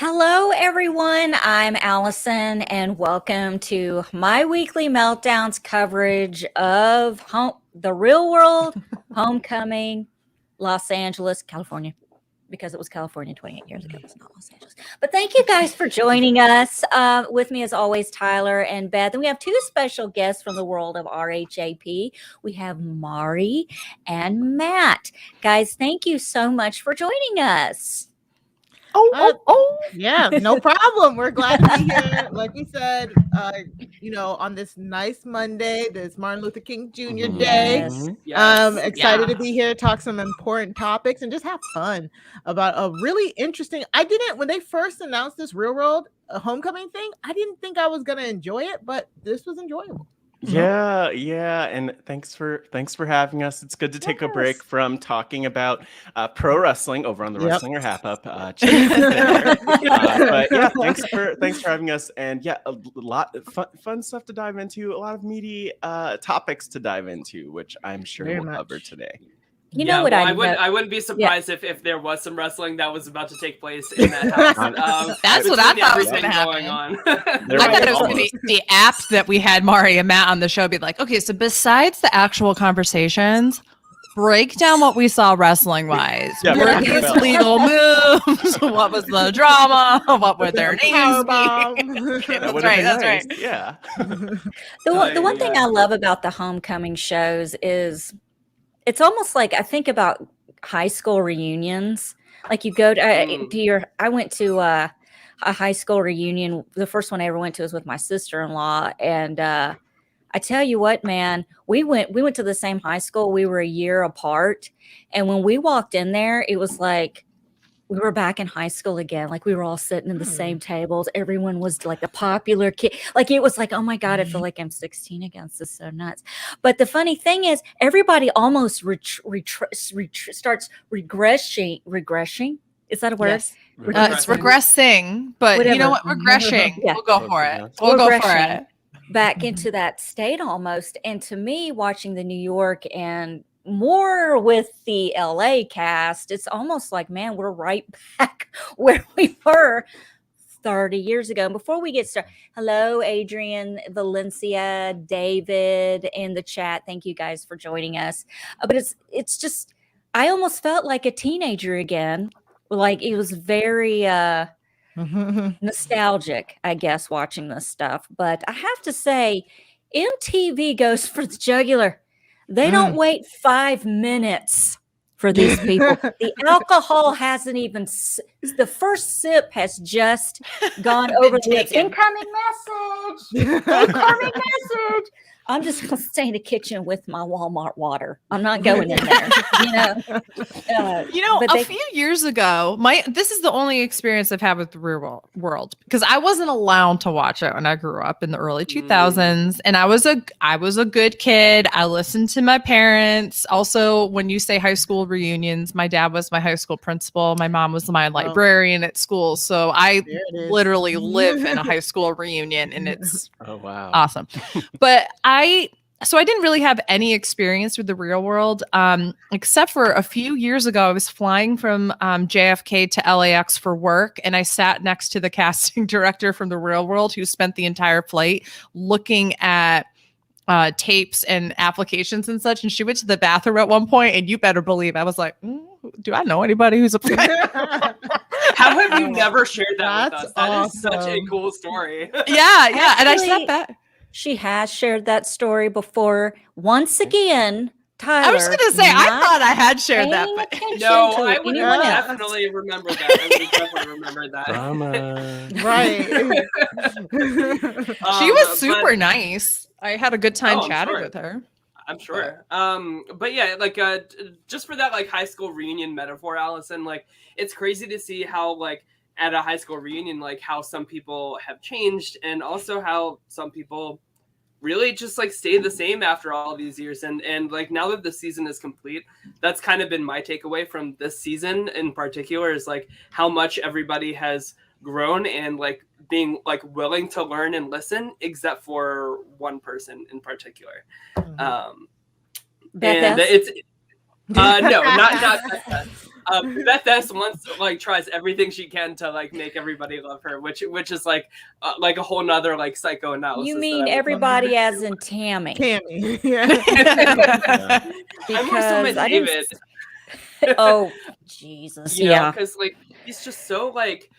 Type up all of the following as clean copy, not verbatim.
Hello, everyone. I'm Allison, and welcome to my weekly Meltdowns coverage of the real world, homecoming, Los Angeles, California, because it was California 28 years ago. It's not Los Angeles. But thank you guys for joining us. With me, as always, Tyler and Beth. And we have two special guests from the world of RHAP. We have Mari and Matt. Guys, thank you so much for joining us. Yeah, no problem. We're glad to be here. Like we said, on this nice Monday, this Martin Luther King Jr. Day. Excited to be here, to talk some important topics, and just have fun about a really interesting. When they first announced this real world homecoming thing, I didn't think I was gonna enjoy it, but this was enjoyable. Yeah, and thanks for having us. It's good to take a break from talking about pro wrestling over on the Wrestling or Hap Up. But yeah, thanks for having us, and yeah, a lot of fun stuff to dive into, a lot of meaty topics to dive into, which I'm sure we'll cover today. You know what? I wouldn't be surprised if there was some wrestling that was about to take place in that house. That's what I thought was going to happen. On. I thought it was going to be the apps that we had Mari and Matt on the show be like, okay, so besides the actual conversations, break down what we saw wrestling wise. Yeah, what were these legal moves? What was the drama? What were their names? That's right. Yeah. The one thing I love about the homecoming shows is it's almost like I think about high school reunions. Like you go to I went to a high school reunion. The first one I ever went to was with my sister-in-law, and I tell you what, man, we went to the same high school. We were a year apart, and when we walked in there, it was like we were back in high school again. Like we were all sitting in the same tables. Everyone was like a popular kid. Like it was like, oh my God, I feel like I'm 16 again. This is so nuts. But the funny thing is, everybody almost starts regressing. Is that a word? Yes. It's regressing, but whatever. You know what? Regressing. Yeah. We'll go for it. We'll go for it. Back into that state almost. And to me, watching the New York and more with the LA cast, it's almost like, man, we're right back where we were 30 years ago. And before we get started, hello, Adrian, Valencia, David in the chat. Thank you guys for joining us. But it's just, I almost felt like a teenager again. Like it was very nostalgic, I guess, watching this stuff. But I have to say, MTV goes for the jugular. They don't wait 5 minutes for these people. The alcohol hasn't even, the first sip has just gone over the incoming message. Incoming message. I'm just going to stay in the kitchen with my Walmart water. I'm not going in there. A few years ago, this is the only experience I've had with the real world, because I wasn't allowed to watch it when I grew up in the early 2000s, and I was a good kid. I listened to my parents. Also, when you say high school reunions, my dad was my high school principal. My mom was my librarian at school, so I literally live in a high school reunion, and it's awesome. But I didn't really have any experience with the real world, except for a few years ago. I was flying from JFK to LAX for work, and I sat next to the casting director from the real world, who spent the entire flight looking at tapes and applications and such. And she went to the bathroom at one point, and you better believe I was like, do I know anybody who's applying? How have you never shared that with us? That is such a cool story. Yeah. And I said that. She has shared that story before. Once again, Tyler. I was going to say, I thought I had shared that. But no, I would definitely remember that. I would definitely remember that. Right. She was super nice. I had a good time chatting with her. I'm sure. But yeah, like just for that like high school reunion metaphor, Allison, like it's crazy to see how like at a high school reunion, like how some people have changed, and also how some people really just like stay the same after all these years. And like now that the season is complete, that's kind of been my takeaway from this season in particular, is like how much everybody has grown and like being like willing to learn and listen, except for one person in particular. Beth? And it's no, not Beth. Beth S once like tries everything she can to like make everybody love her, which is like a whole nother like psychoanalysis. You mean everybody as in Tammy? Tammy, yeah. I'm more so meant David. Oh, Jesus, yeah, because like he's just so like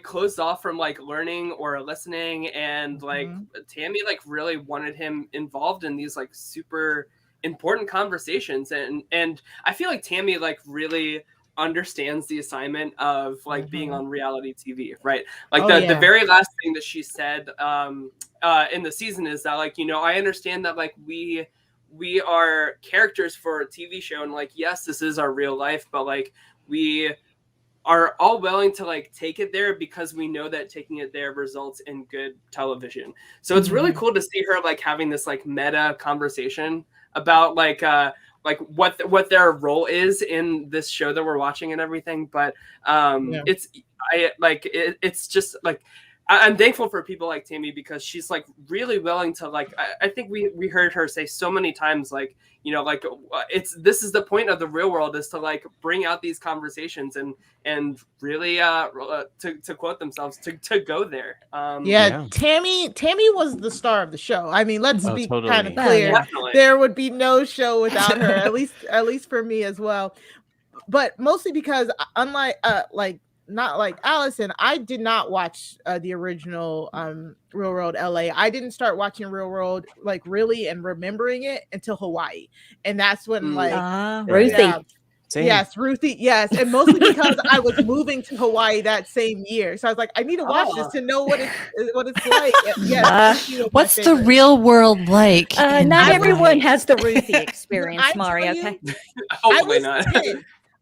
closed off from like learning or listening, and like Tammy like really wanted him involved in these like super important conversations, and I feel like Tammy like really understands the assignment of like being on reality TV, right? Like the very last thing that she said in the season is that like, you know, I understand that like we are characters for a TV show, and like, yes, this is our real life, but like we are all willing to like take it there because we know that taking it there results in good television. So it's really cool to see her like having this like meta conversation about like what their role is in this show that we're watching and everything. But it's just like I'm thankful for people like Tammy, because she's like really willing to like, I think we heard her say so many times, like, you know, like this is the point of the real world, is to like bring out these conversations and really to quote themselves, to go there. Tammy was the star of the show. I mean, let's be kind of clear. Definitely. There would be no show without her, at least for me as well. But mostly because unlike not like Allison, I did not watch the original Real World LA. I didn't start watching Real World like really and remembering it until Hawaii, and that's when Ruthie. Yes, Ruthie. Yes, and mostly because I was moving to Hawaii that same year, so I was like, I need to watch this to know what it's like. Yes, what's the real world like? Not everyone has the Ruthie experience, Mari. Okay, hopefully not.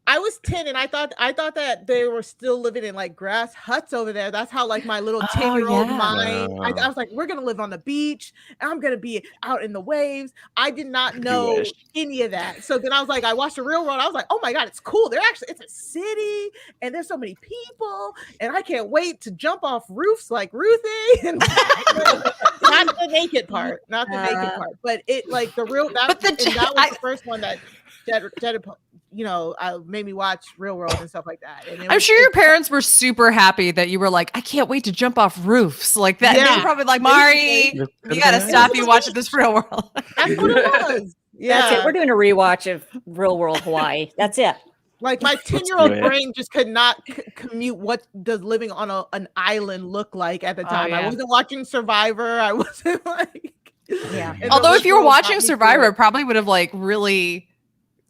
I was 10 and I thought that they were still living in like grass huts over there. That's how like my little 10-year-old mind. I was like, we're gonna live on the beach and I'm gonna be out in the waves. I did not know any of that. So then I was like, I watched The Real World. I was like, oh my God, it's cool. It's a city and there's so many people and I can't wait to jump off roofs like Ruthie. And not the naked part, but it like the real that was the first one that made me watch Real World and stuff like that. And I'm sure your parents were super happy that you were like, I can't wait to jump off roofs like that. Yeah. They were probably like, Mari, we gotta stop you watching this Real World. That's what it was. Yeah, that's it. We're doing a rewatch of Real World Hawaii. That's it. Like my 10-year-old brain just could not commute. What does living on an island look like at the time? I wasn't watching Survivor. I wasn't like, Although if you were watching Survivor, it probably would have like really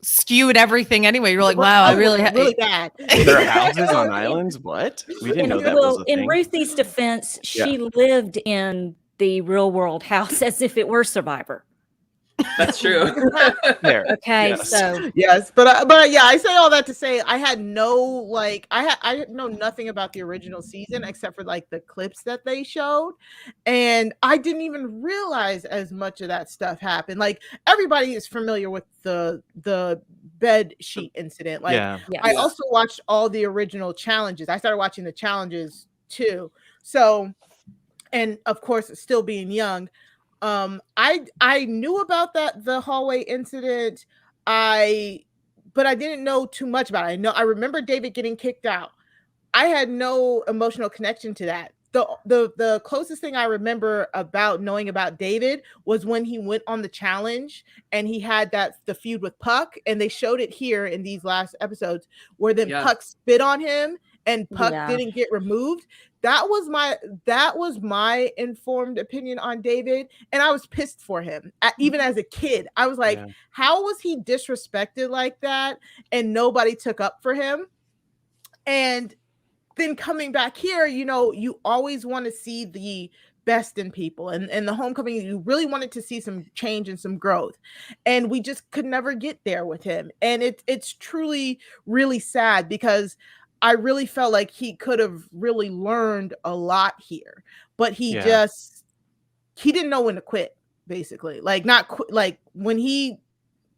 skewed everything anyway. You're like, wow, I really bad. There are houses on islands? What? We didn't know that was a thing. In Ruthie's defense, she lived in the Real World house as if it were Survivor. That's true. There. Okay, yes. so yes, but yeah, I say all that to say I had no I know nothing about the original season except for like the clips that they showed, and I didn't even realize as much of that stuff happened. Like everybody is familiar with the bed sheet incident. Like I also watched all the original challenges. I started watching the challenges too. So, and of course, still being young. I knew about the hallway incident. But I didn't know too much about it. I remember David getting kicked out. I had no emotional connection to that. The closest thing I remember about knowing about David was when he went on the challenge and he had the feud with Puck, and they showed it here in these last episodes where then Puck spit on him and Puck didn't get removed. That was my informed opinion on David, and I was pissed for him. Even as a kid, I was like, how was he disrespected like that and nobody took up for him? And then coming back here, you always want to see the best in people, and the homecoming, you really wanted to see some change and some growth, and we just could never get there with him. And it's truly really sad, because I really felt like he could have really learned a lot here, but he didn't know when to quit, basically. Like like when he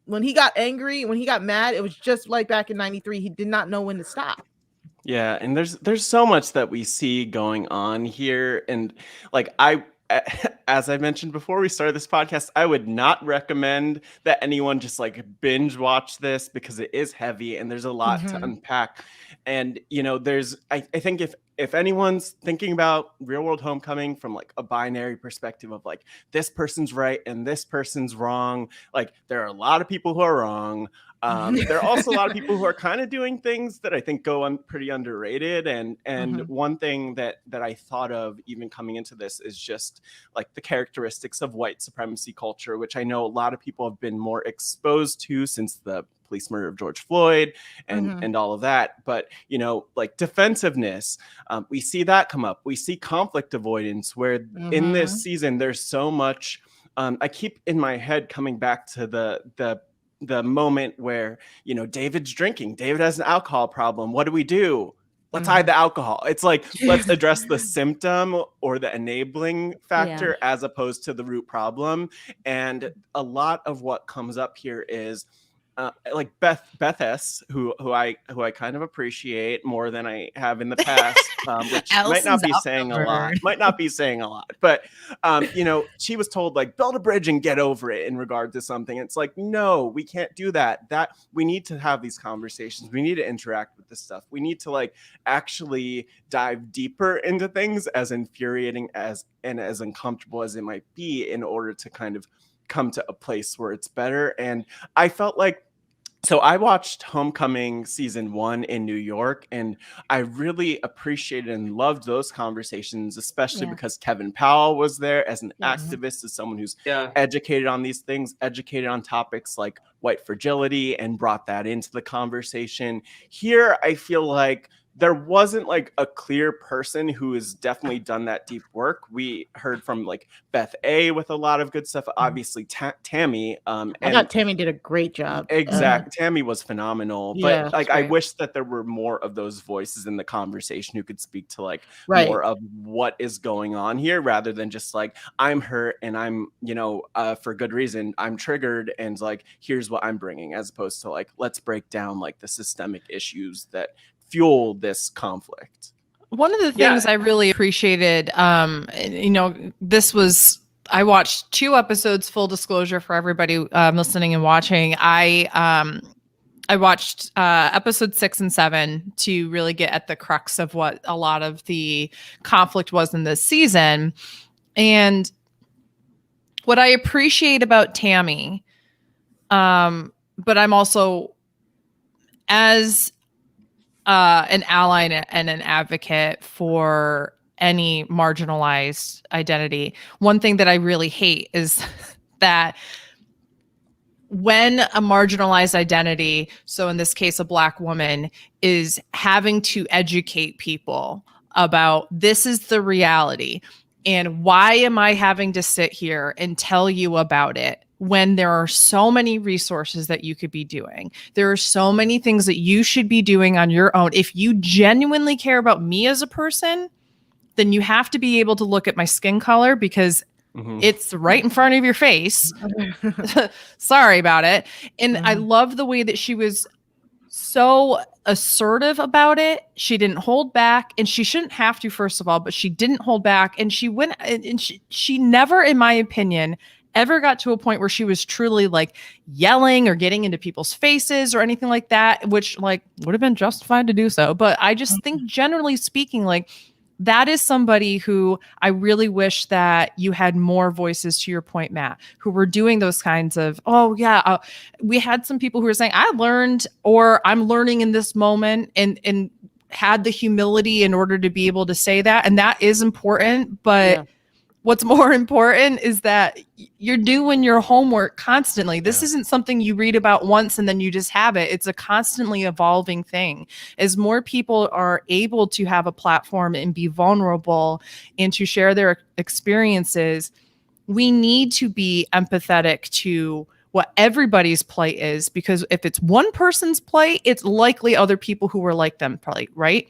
got angry, when he got mad, it was just like back in 93, he did not know when to stop. Yeah, and there's so much that we see going on here, and like I as I mentioned before we started this podcast, I would not recommend that anyone just like binge watch this because it is heavy and there's a lot to unpack. And, you know, I think if anyone's thinking about Real World Homecoming from like a binary perspective of like this person's right and this person's wrong, like there are a lot of people who are wrong. There are also a lot of people who are kind of doing things that I think go pretty underrated. And one thing that I thought of even coming into this is just like the characteristics of white supremacy culture, which I know a lot of people have been more exposed to since the police murder of George Floyd and all of that. But, you know, like defensiveness, we see that come up. We see conflict avoidance where in this season, there's so much. I keep in my head coming back to the moment where, you know, David's drinking. David has an alcohol problem. What do? Let's hide the alcohol. It's like, let's address the symptom or the enabling factor as opposed to the root problem. And a lot of what comes up here is like Beth S, who I kind of appreciate more than I have in the past, which might not be saying a lot, but you know, she was told like build a bridge and get over it in regard to something. It's like, no, we can't do that. That we need to have these conversations. We need to interact with this stuff. We need to like actually dive deeper into things, as infuriating as uncomfortable as it might be, in order to kind of come to a place where it's better. And I felt like, so I watched Homecoming season 1 in New York, and I really appreciated and loved those conversations, especially because Kevin Powell was there as an activist, as someone who's educated on these things, educated on topics like white fragility, and brought that into the conversation. Here, I feel like there wasn't like a clear person who has definitely done that deep work. We heard from like Beth A with a lot of good stuff. Obviously, Tammy. I thought Tammy did a great job. Exactly. Tammy was phenomenal. But like, I wish that there were more of those voices in the conversation who could speak to like more of what is going on here, rather than just like, I'm hurt and I'm, you know, for good reason, I'm triggered and like, here's what I'm bringing, as opposed to like, let's break down like the systemic issues that fuel this conflict. One of the things I really appreciated, you know, I watched 2 episodes, full disclosure for everybody listening and watching. I watched episode 6 and 7 to really get at the crux of what a lot of the conflict was in this season. And what I appreciate about Tammy, but I'm also, as an ally and an advocate for any marginalized identity, one thing that I really hate is that when a marginalized identity, so in this case, a Black woman, is having to educate people about this is the reality, and why am I having to sit here and tell you about it, when there are so many resources that you could be doing. There are so many things that you should be doing on your own. If you genuinely care about me as a person, then you have to be able to look at my skin color, because it's right in front of your face. Sorry about it. And I love the way that she was so assertive about it. She didn't hold back, and she shouldn't have to, first of all, but she didn't hold back. And she went, and she never, in my opinion, ever got to a point where she was truly like yelling or getting into people's faces or anything like that, which like would have been justified to do so. But I just think, generally speaking, like that is somebody who I really wish that you had more voices, to your point, Matt, who were doing those kinds of, we had some people who were saying, I learned, or I'm learning in this moment, and had the humility in order to be able to say that. And that is important, but what's more important is that you're doing your homework constantly. This isn't something you read about once and then you just have it. It's a constantly evolving thing. As more people are able to have a platform and be vulnerable and to share their experiences, we need to be empathetic to what everybody's plight is, because if it's one person's plight, it's likely other people who were like them plight, right?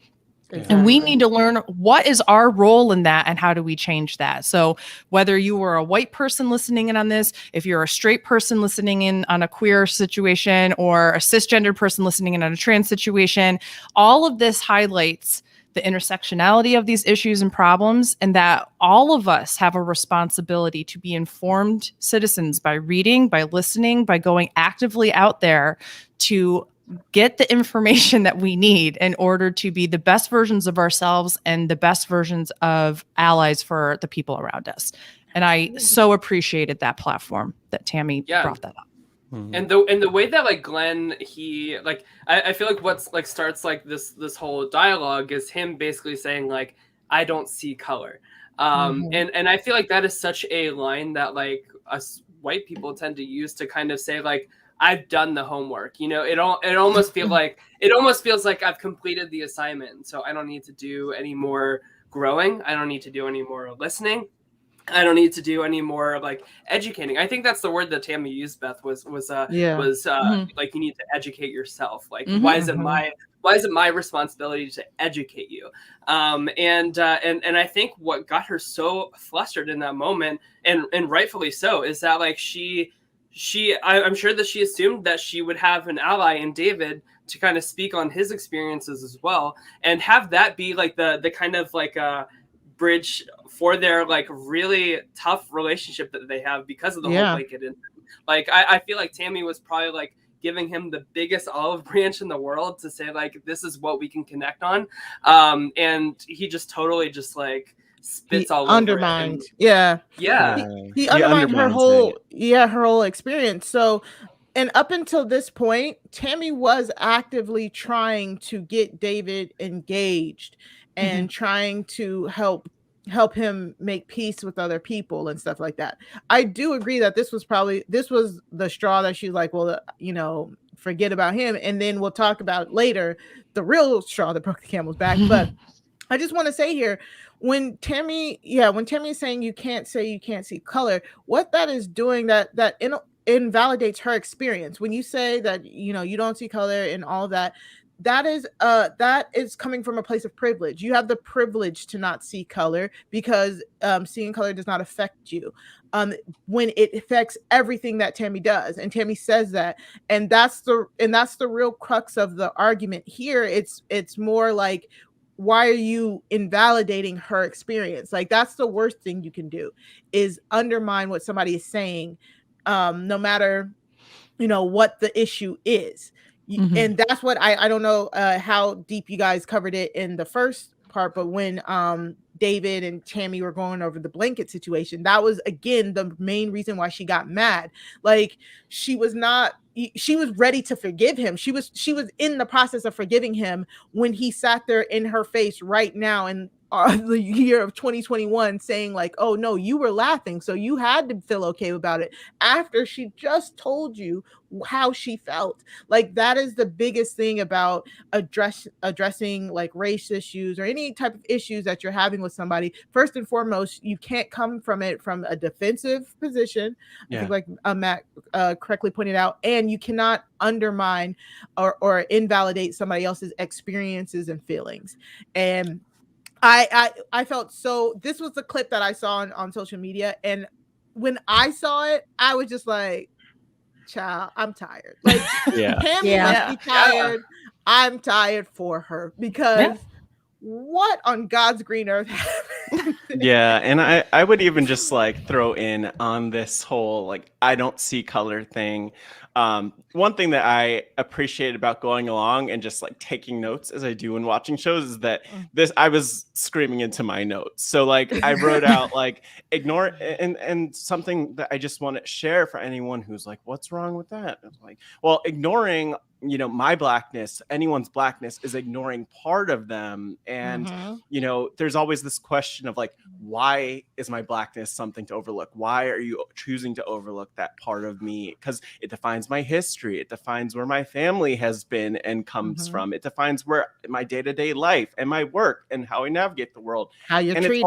Exactly. And we need to learn what is our role in that and how do we change that. So whether you were a white person listening in on this, if you're a straight person listening in on a queer situation, or a cisgender person listening in on a trans situation, all of this highlights the intersectionality of these issues and problems, and that all of us have a responsibility to be informed citizens by reading, by listening, by going actively out there to get the information that we need in order to be the best versions of ourselves and the best versions of allies for the people around us. And I so appreciated that platform that Tammy brought that up. And the way that like Glenn, he like I feel like what's like starts like this whole dialogue is him basically saying like, I don't see color. And I feel like that is such a line that like us white people tend to use to kind of say like, I've done the homework. You know, it almost feels like I've completed the assignment, so I don't need to do any more growing. I don't need to do any more listening. I don't need to do any more like educating. I think that's the word that Tammy used, Beth, was like you need to educate yourself. Like why is it my responsibility to educate you? And I think what got her so flustered in that moment, and rightfully so, is that like I'm sure that she assumed that she would have an ally in David to kind of speak on his experiences as well, and have that be like the kind of like a bridge for their like really tough relationship that they have because of the whole blanket incident. Like I feel like Tammy was probably like giving him the biggest olive branch in the world to say like, this is what we can connect on. And he just totally just like spits all undermined. over He undermined her whole experience. So, and up until this point, Tammy was actively trying to get David engaged and trying to help him make peace with other people and stuff like that. I do agree that this was the straw that she's like, well, you know, forget about him. And then we'll talk about later the real straw that broke the camel's back. But I just want to say here, when Tammy is saying you can't see color, what that is doing that invalidates her experience. When you say that, you know, you don't see color and all that is coming from a place of privilege. You have the privilege to not see color because seeing color does not affect you when it affects everything that Tammy does. And Tammy says that, and that's the real crux of the argument here. It's more like, why are you invalidating her experience? Like, that's the worst thing you can do, is undermine what somebody is saying, no matter, you know, what the issue is. And that's what I don't know how deep you guys covered it in the first part, but when David and Tammy were going over the blanket situation, that was again the main reason why she got mad. Like, she was ready to forgive him. She was in the process of forgiving him when he sat there in her face right now in the year of 2021 saying like, oh no, you were laughing, so you had to feel okay about it, after she just told you how she felt. Like, that is the biggest thing about addressing like race issues or any type of issues that you're having with somebody. First and foremost, you can't come from it from a defensive position. I think like Matt correctly pointed out, and you cannot undermine or invalidate somebody else's experiences and feelings. And I felt so. This was the clip that I saw on social media, and when I saw it, I was just like, child, I'm tired. Like, Tammy must be tired. I'm tired for her, because what on God's green earth happened? And I would even just like throw in on this whole like, I don't see color thing. One thing that I appreciate about going along and just like taking notes as I do when watching shows is that I was screaming into my notes. So like, I wrote out like, ignore, and something that I just want to share for anyone who's like, what's wrong with that? I'm like, well, ignoring, you know, my blackness, anyone's blackness, is ignoring part of them. And, you know, there's always this question of like, why is my blackness something to overlook? Why are you choosing to overlook that part of me? Because it defines my history. It defines where my family has been and comes from. It defines where my day-to-day life and my work and how I navigate the world. How you're treated.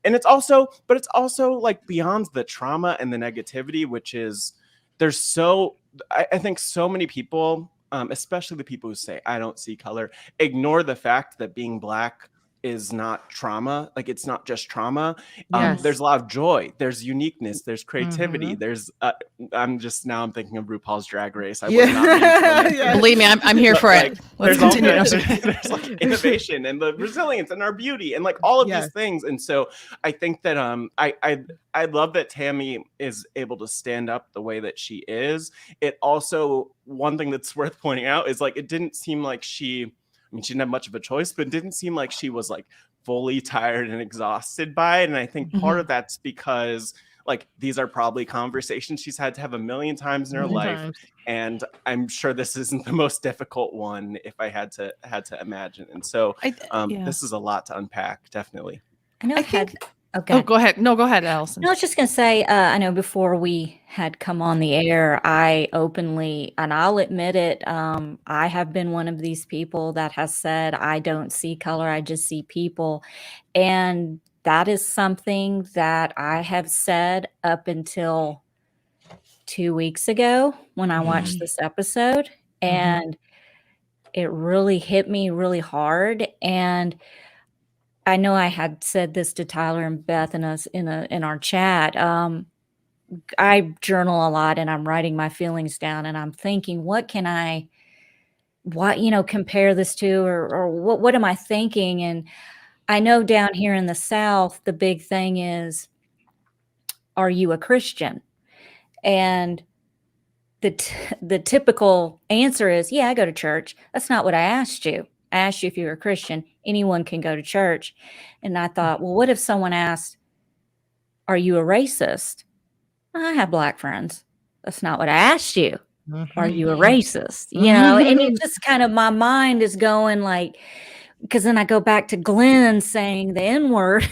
It's also like beyond the trauma and the negativity, which is, I think so many people, especially the people who say, I don't see color, ignore the fact that being Black is not trauma. Like, it's not just trauma. Yes. There's a lot of joy. There's uniqueness. There's creativity. There's I'm thinking of RuPaul's Drag Race. I was not being Yeah. Believe me, I'm here for it. Let's continue. There's like innovation and the resilience and our beauty and like all of these things. And so I think that I love that Tammy is able to stand up the way that she is. It also, one thing that's worth pointing out is like, it didn't seem like she didn't have much of a choice, but it didn't seem like she was like fully tired and exhausted by it. And I think part of that's because like, these are probably conversations she's had to have a million times in her life. And I'm sure this isn't the most difficult one if I had to imagine. And so this is a lot to unpack, definitely. I know go ahead. No, go ahead, Allison. No, I was just going to say, I know before we had come on the air, I openly, and I'll admit it, I have been one of these people that has said, I don't see color, I just see people. And that is something that I have said up until 2 weeks ago when I watched this episode. And it really hit me really hard. And I know I had said this to Tyler and Beth and us in our chat. I journal a lot and I'm writing my feelings down and I'm thinking, what can I compare this to, or what am I thinking? And I know down here in the South, the big thing is, are you a Christian? And the typical answer is, yeah, I go to church. That's not what I asked you. I asked you if you were a Christian. Anyone can go to church. And I thought, well, what if someone asked, are you a racist? I have Black friends. That's not what I asked you. Are you a racist? And it just kind of, my mind is going like, because then I go back to Glenn saying the N-word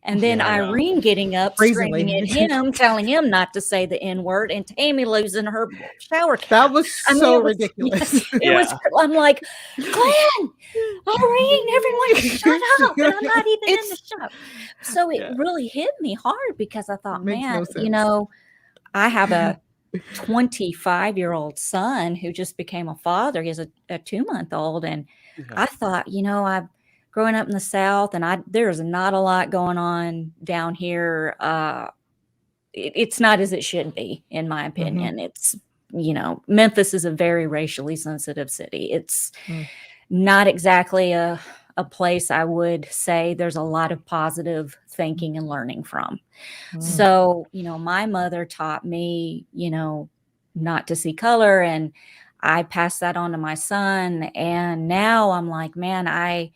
and then Irene getting up, screaming at him, telling him not to say the N-word, and Tammy losing her shower cap. That was ridiculous. I'm like, Glenn, Irene, everyone shut up. And I'm not even in the show. So it really hit me hard because I thought, man, I have a 25-year-old son who just became a father. He has a 2-month-old. And I thought, I've growing up in the South and there's not a lot going on down here. It's not as it should be, in my opinion. It's, Memphis is a very racially sensitive city. It's not exactly a place I would say there's a lot of positive thinking and learning from. So, my mother taught me, not to see color, and I passed that on to my son. And now I'm like, man, I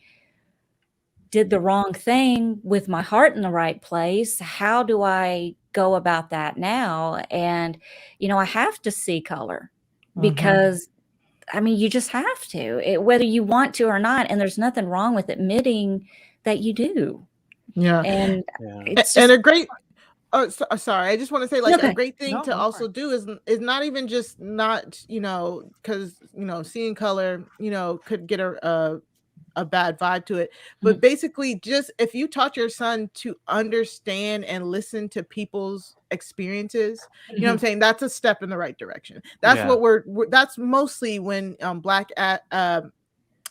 did the wrong thing with my heart in the right place. How do I go about that now? And, I have to see color because you just have to, whether you want to or not. And there's nothing wrong with admitting that you do. Yeah. And it's and a great, sorry, I just want to say, like, a great thing to also do is not even just not, because, seeing color, could get a bad vibe to it, but basically just if you taught your son to understand and listen to people's experiences, you know what I'm saying, that's a step in the right direction. That's what that's mostly when Black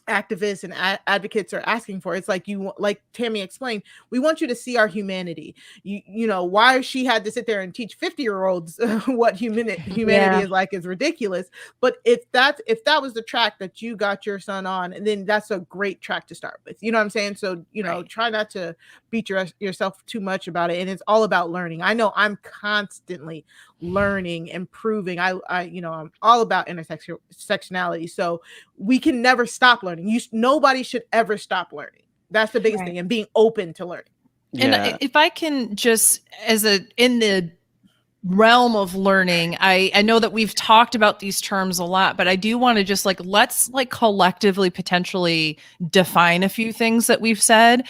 activists and advocates are asking for. It's like, like Tammy explained, we want you to see our humanity. Why she had to sit there and teach 50-year-olds what humanity is like is ridiculous. But if that was the track that you got your son on, then that's a great track to start with. You know what I'm saying? So try not to beat yourself too much about it. And it's all about learning. I know I'm constantly learning, improving. I'm all about intersectionality. So we can never stop learning. Nobody should ever stop learning. That's the biggest thing, and being open to learning. And if I can just, in the realm of learning, I know that we've talked about these terms a lot, but I do want to just let's collectively potentially define a few things that we've said,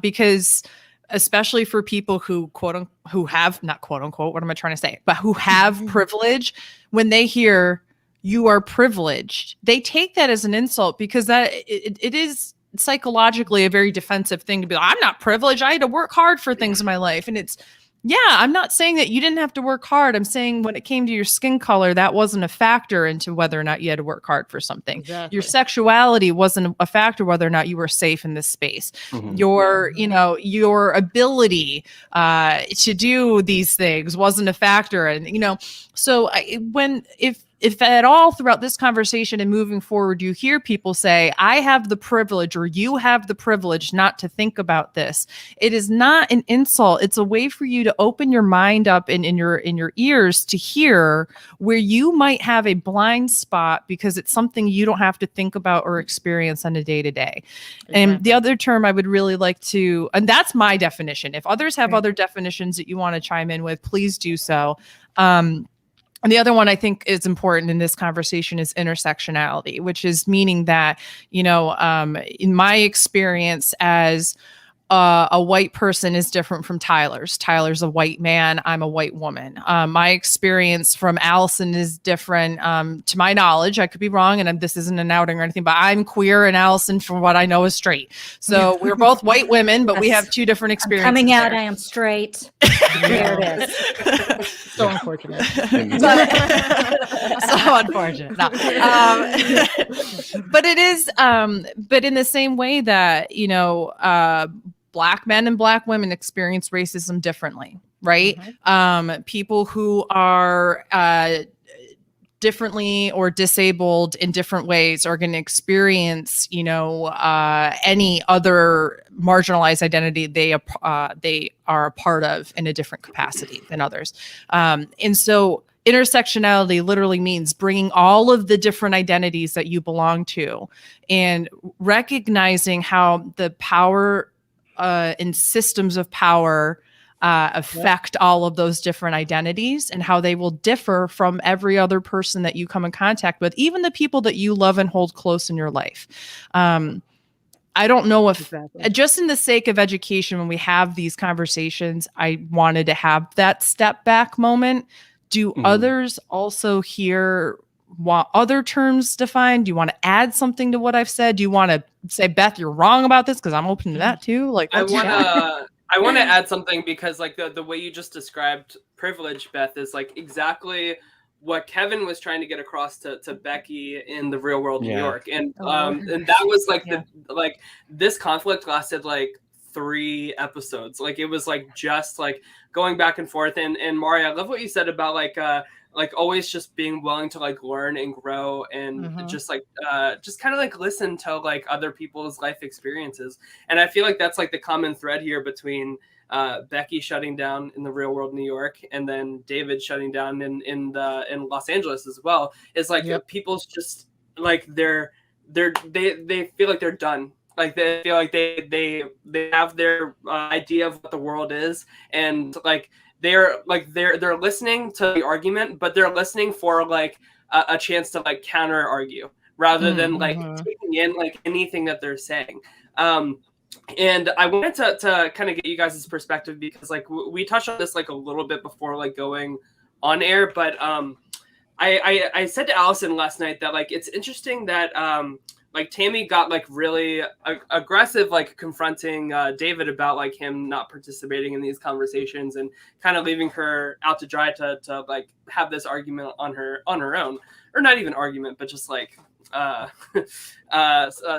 because especially for people who who have not quote unquote, what am I trying to say? But who have privilege, when they hear you are privileged, they take that as an insult, because that it is psychologically a very defensive thing to be like, I'm not privileged. I had to work hard for things in my life. And it's, Yeah, I'm not saying that you didn't have to work hard. I'm saying when it came to your skin color, that wasn't a factor into whether or not you had to work hard for something. Exactly. Your sexuality wasn't a factor whether or not you were safe in this space. Mhm. Your, you know, your ability to do these things wasn't a factor. And, you know, so if at all throughout this conversation and moving forward, you hear people say, I have the privilege or you have the privilege not to think about this, it is not an insult. It's a way for you to open your mind up and in your ears to hear where you might have a blind spot because it's something you don't have to think about or experience on a day-to-day. And the other term I would really like to, and that's my definition. If others have other definitions that you want to chime in with, please do so. And the other one I think is important in this conversation is intersectionality, which is meaning that, you know, in my experience as a white person is different from Tyler's. Tyler's a white man. I'm a white woman. My experience from Allison is different. To my knowledge, I could be wrong, and this isn't an outing or anything, but I'm queer, and Allison, from what I know, is straight. So we're both white women, but we have two different experiences. Coming out, there. I am straight. There it is. So unfortunate. So unfortunate. No. But it is, but in the same way that, you know, Black men and Black women experience racism differently, right? People who are differently or disabled in different ways are going to experience, you know, any other marginalized identity they are a part of in a different capacity than others. And so intersectionality literally means bringing all of the different identities that you belong to and recognizing how the power and systems of power affect all of those different identities and how they will differ from every other person that you come in contact with, even the people that you love and hold close in your life. I don't know if just in the sake of education, when we have these conversations, I wanted to have that step back moment. Do others also hear want other terms defined? Do you want to add something to what I've said? Do you want to say, Beth, you're wrong about this? Because I'm open to that too. Like, I want to add something because like the way you just described privilege, Beth, is like exactly what Kevin was trying to get across to Becky in the Real World New York. And and that was like like this conflict lasted like 3 episodes. Like it was like just like going back and forth. And Mari, I love what you said about like always just being willing to like learn and grow and just like just kind of like listen to like other people's life experiences. And I feel like that's like the common thread here between Becky shutting down in the Real World New York and then David shutting down in Los Angeles as well, is like people's just like they feel like they're done. Like they feel like they have their idea of what the world is, and like they're listening to the argument, but they're listening for like a chance to like counter argue rather than like taking in like anything that they're saying. And I wanted to kind of get you guys' perspective because like we touched on this like a little bit before like going on air, but I said to Allison last night that like it's interesting that like Tammy got like really aggressive, like confronting David about like him not participating in these conversations and kind of leaving her out to dry to like have this argument on her own, or not even argument, but just like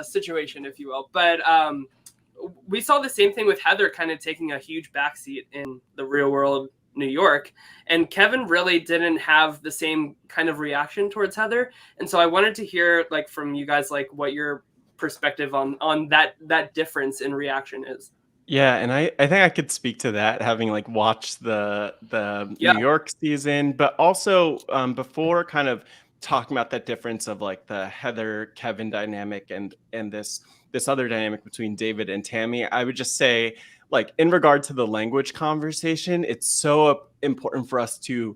situation, if you will. But we saw the same thing with Heather kind of taking a huge backseat in the Real World New York, and Kevin really didn't have the same kind of reaction towards Heather. And so I wanted to hear like from you guys like what your perspective on that difference in reaction is. Yeah, and I think I could speak to that, having like watched the New York season, but also before kind of talking about that difference of like the Heather Kevin dynamic and this other dynamic between David and Tammy, I would just say, like, in regard to the language conversation, it's so important for us to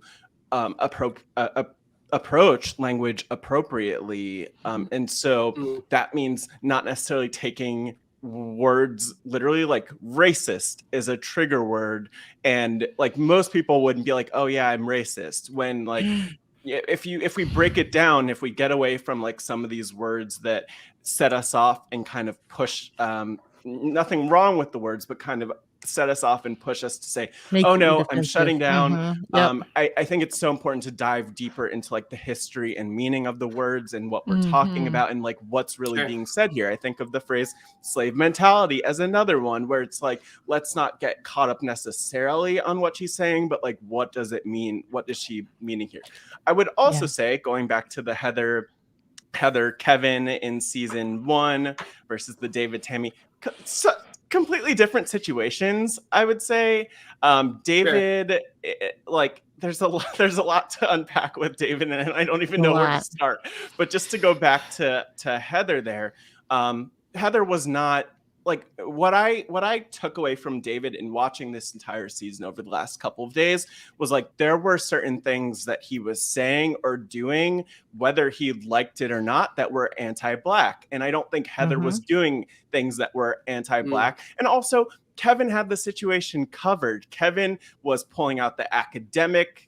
approach language appropriately. And so that means not necessarily taking words literally. Like racist is a trigger word. And like most people wouldn't be like, oh yeah, I'm racist. When like, if we break it down, if we get away from like some of these words that set us off and kind of push, nothing wrong with the words, but kind of set us off and push us to say, Make oh you no, I'm defensive. shutting down. Yep. I think it's so important to dive deeper into like the history and meaning of the words and what we're talking about and like what's really being said here. I think of the phrase slave mentality as another one where it's like, let's not get caught up necessarily on what she's saying, but like, what does it mean? What is she meaning here? I would also say, going back to the Heather Kevin in season 1 versus the David Tammy, completely different situations, I would say. David, like there's a lot to unpack with David, and I don't even know where to start. But just to go back to Heather there, Heather was not like what I took away from David in watching this entire season over the last couple of days was like there were certain things that he was saying or doing, whether he liked it or not, that were anti-Black. And I don't think Heather was doing things that were anti-Black. And also Kevin had the situation covered. Kevin was pulling out the academic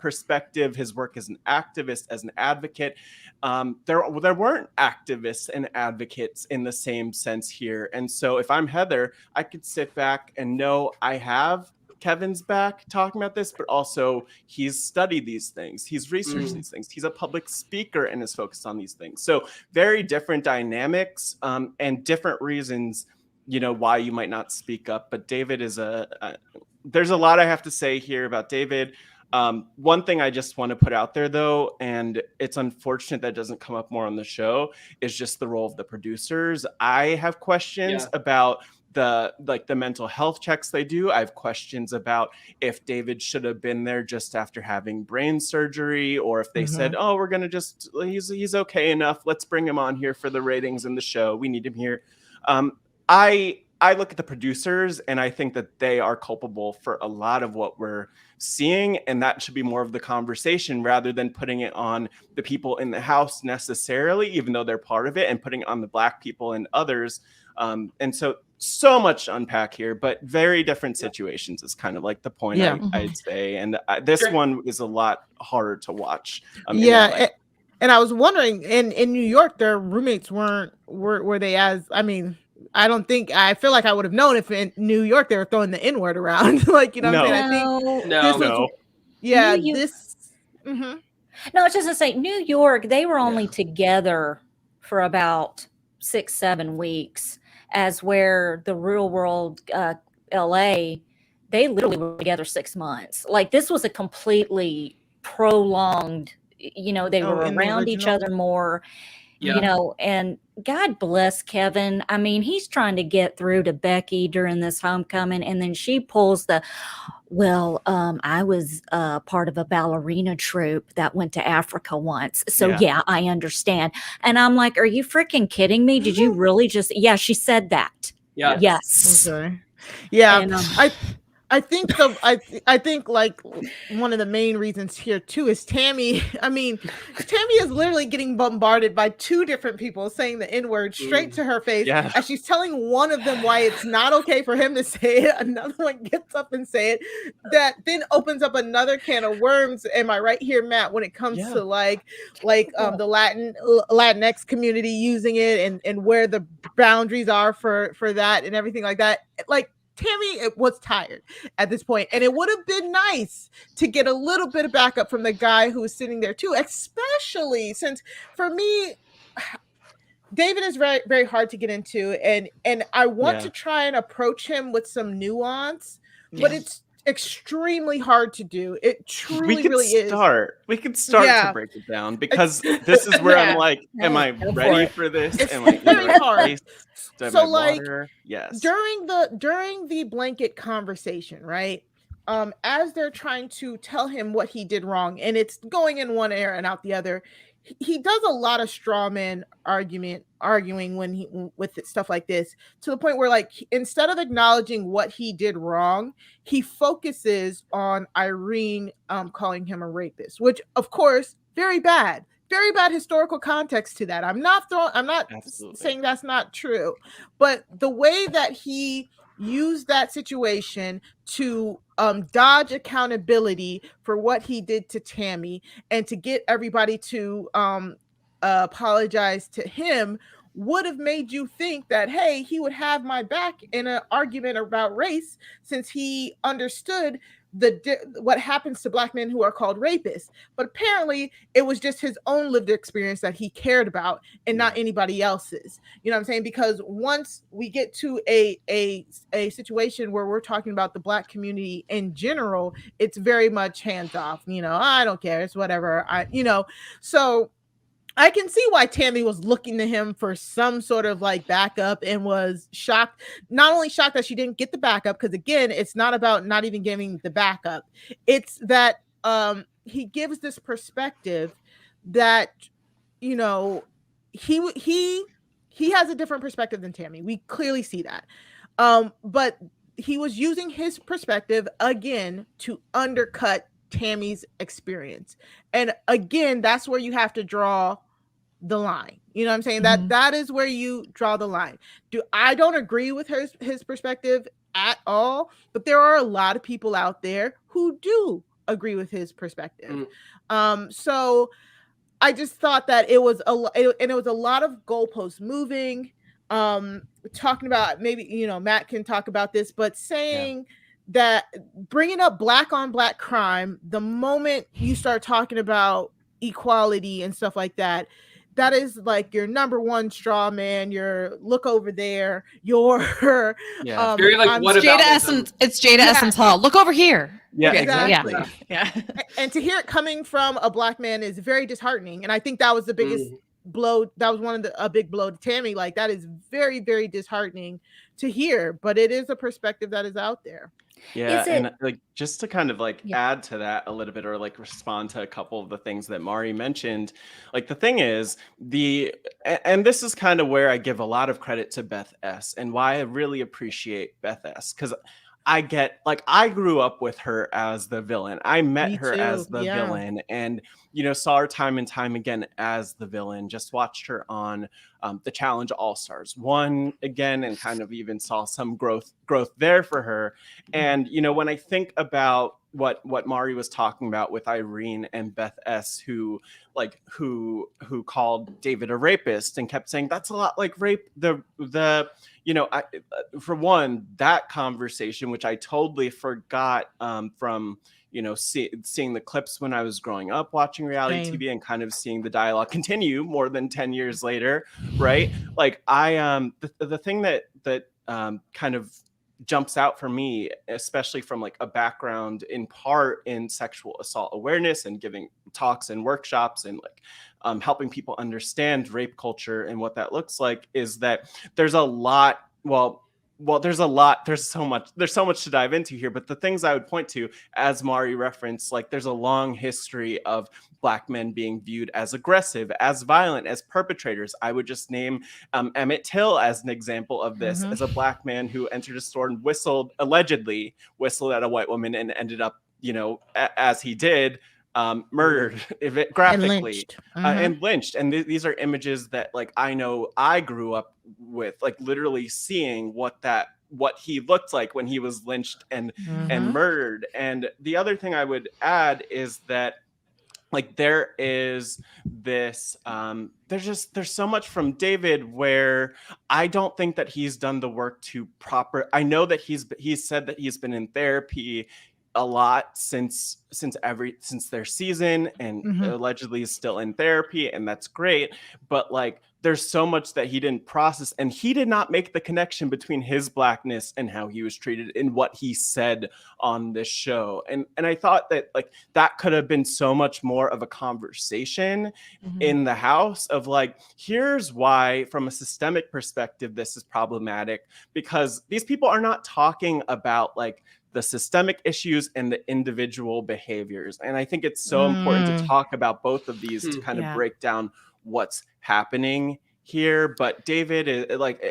perspective, his work as an activist, as an advocate. There weren't activists and advocates in the same sense here. And so if I'm Heather, I could sit back and know I have Kevin's back talking about this, but also he's studied these things. He's researched these things. He's a public speaker and is focused on these things. So very different dynamics and different reasons, you know, why you might not speak up. But David is there's a lot I have to say here about David. One thing I just want to put out there, though, and it's unfortunate that doesn't come up more on the show, is just the role of the producers. I have questions about the mental health checks they do. I have questions about if David should have been there just after having brain surgery, or if they said, oh, we're going to he's okay enough. Let's bring him on here for the ratings in the show. We need him here. I look at the producers and I think that they are culpable for a lot of what we're seeing, and that should be more of the conversation rather than putting it on the people in the house necessarily, even though they're part of it, and putting it on the Black people and others. And so much to unpack here, but very different situations is kind of like the point I'd say. And this one is a lot harder to watch. And I was wondering, in New York, their roommates were they as, I mean, I feel like I would have known if in New York they were throwing the N-word around. Like, you know what I'm saying? I think No, it's just to say, New York, they were only together for about 6-7 weeks, as where the real world LA, they literally were together 6 months. Like, this was a completely prolonged, you know, they were around each other more. You know, and God bless Kevin. I mean, he's trying to get through to Becky during this homecoming, and then she pulls the, I was part of a ballerina troupe that went to Africa once. So yeah, I understand. And I'm like, are you freaking kidding me? Did you really just, she said that. Yes. Okay. Yeah. And, I think like one of the main reasons here too is Tammy. I mean, Tammy is literally getting bombarded by 2 different people saying the N-word straight to her face as she's telling one of them why it's not okay for him to say it. Another one gets up and say it. That then opens up another can of worms. Am I right here, Matt? When it comes to the Latinx community using it and where the boundaries are for that and everything like that. Like, Tammy was tired at this point, and it would have been nice to get a little bit of backup from the guy who was sitting there too, especially since for me, David is very, very hard to get into, and I want to try and approach him with some nuance, but it's extremely hard to do. It truly really is. We could start to break it down, because this is where I'm like, am I ready for this? Am I very hard. So like during the blanket conversation, right? As they're trying to tell him what he did wrong, and it's going in one ear and out the other, he does a lot of straw man arguing with stuff like this, to the point where, like, instead of acknowledging what he did wrong, he focuses on Irene calling him a rapist, which of course very bad historical context to that. I'm not saying that's not true, but the way that he used that situation to dodge accountability for what he did to Tammy and to get everybody to apologize to him would have made you think that, hey, he would have my back in an argument about race, since he understood what happens to Black men who are called rapists. But apparently it was just his own lived experience that he cared about, and not anybody else's. You know what I'm saying? Because once we get to a situation where we're talking about the Black community in general, it's very much hands off. I don't care, it's whatever. So I can see why Tammy was looking to him for some sort of like backup, and was shocked. Not only shocked that she didn't get the backup, because again, it's not about not even giving the backup. It's that he gives this perspective that, he has a different perspective than Tammy. We clearly see that. But he was using his perspective again to undercut Tammy's experience. And again, that's where you have to draw the line. You know what I'm saying? That is where you draw the line. I don't agree with his perspective at all, but there are a lot of people out there who do agree with his perspective. So I just thought that it was a lot of goalposts moving. Talking about, maybe Matt can talk about this, but saying that bringing up Black on Black crime, the moment you start talking about equality and stuff like that, that is like your number one straw man. Your look over there. Your very like, what Jada about Essence? It's Jada Essence Hall. Look over here. Yeah, exactly. Yeah. And to hear it coming from a Black man is very disheartening. And I think that was the biggest blow. That was a big blow to Tammy. Like, that is very, very disheartening to hear, but it is a perspective that is out there. Yeah, and like, just to kind of like add to that a little bit, or like respond to a couple of the things that Mari mentioned, like the thing is, and this is kind of where I give a lot of credit to Beth S, and why I really appreciate Beth S, because I grew up with her as the villain. I met her as the villain, and saw her time and time again as the villain. Just watched her on the Challenge All-Stars, won again, and kind of even saw some growth there for her. And when I think about what Mari was talking about with Irene and Beth S, who called David a rapist and kept saying that's a lot like rape. For one, that conversation, which I totally forgot from seeing the clips when I was growing up watching reality TV, and kind of seeing the dialogue continue more than 10 years later, right? Like the thing that kind of jumps out for me, especially from like a background in part in sexual assault awareness and giving talks and workshops and like helping people understand rape culture and what that looks like, is that there's a lot, there's so much to dive into here, but the things I would point to, as Mari referenced, like there's a long history of Black men being viewed as aggressive, as violent, as perpetrators. I would just name Emmett Till as an example of this, as a Black man who entered a store and allegedly whistled at a white woman, and ended up, as he did, murdered graphically and lynched. And these are images that like I know I grew up with, like literally seeing what he looked like when he was lynched and murdered. And the other thing I would add is that like there is this there's so much from David where I don't think that he's done the work to I know that he's said that he's been in therapy a lot since their season, and allegedly is still in therapy, and that's great, but like there's so much that he didn't process, and he did not make the connection between his Blackness and how he was treated in what he said on this show. And I thought that like that could have been so much more of a conversation in the house of like, here's why from a systemic perspective this is problematic, because these people are not talking about like the systemic issues and the individual behaviors. And I think it's so important to talk about both of these to kind of break down what's happening here. But David is like,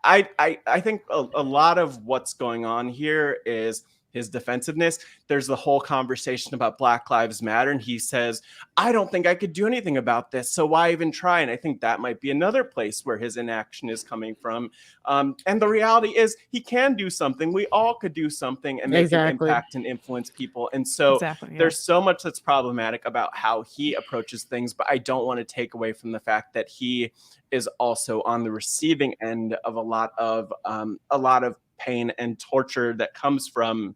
I think a lot of what's going on here is his defensiveness, there's the whole conversation about Black Lives Matter. And he says, I don't think I could do anything about this, so why even try? And I think that might be another place where his inaction is coming from. And the reality is he can do something. We all could do something and make an impact and influence people. And so there's so much that's problematic about how he approaches things, but I don't want to take away from the fact that he is also on the receiving end of a lot of pain and torture that comes from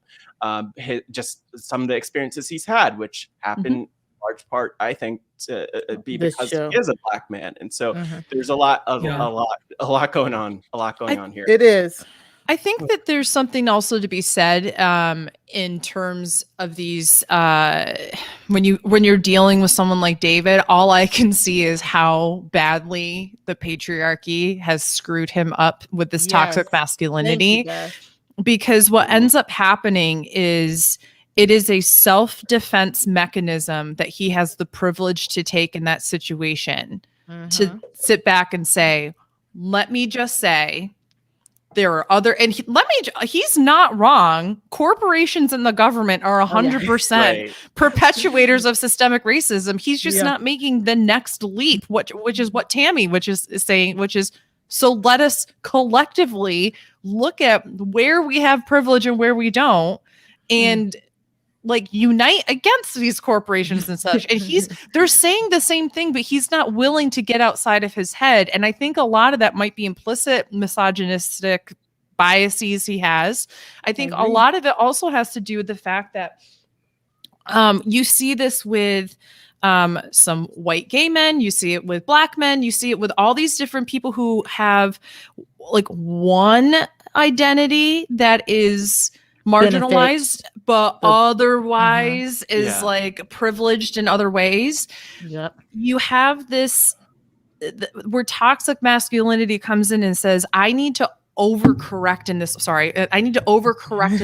just some of the experiences he's had, which happen in large part, I think, to be because he is a Black man. And so there's a lot going on here. It is. I think that there's something also to be said in terms of these when you're dealing with someone like David, all I can see is how badly the patriarchy has screwed him up with this toxic masculinity. Because what ends up happening is it is a self-defense mechanism that he has the privilege to take in that situation, to sit back and say, let me just say, there are other, and he's not wrong. Corporations and the government are 100% perpetuators of systemic racism. He's just not making the next leap, which is what Tammy, is saying, which is, so let us collectively look at where we have privilege and where we don't, and like unite against these corporations and such. And they're saying the same thing, but he's not willing to get outside of his head. And I think a lot of that might be implicit misogynistic biases he has. I think a lot of it also has to do with the fact that you see this with some white gay men, you see it with Black men, you see it with all these different people who have like one identity that is marginalized, but otherwise is like privileged in other ways. You have this where toxic masculinity comes in and says, I need to overcorrect in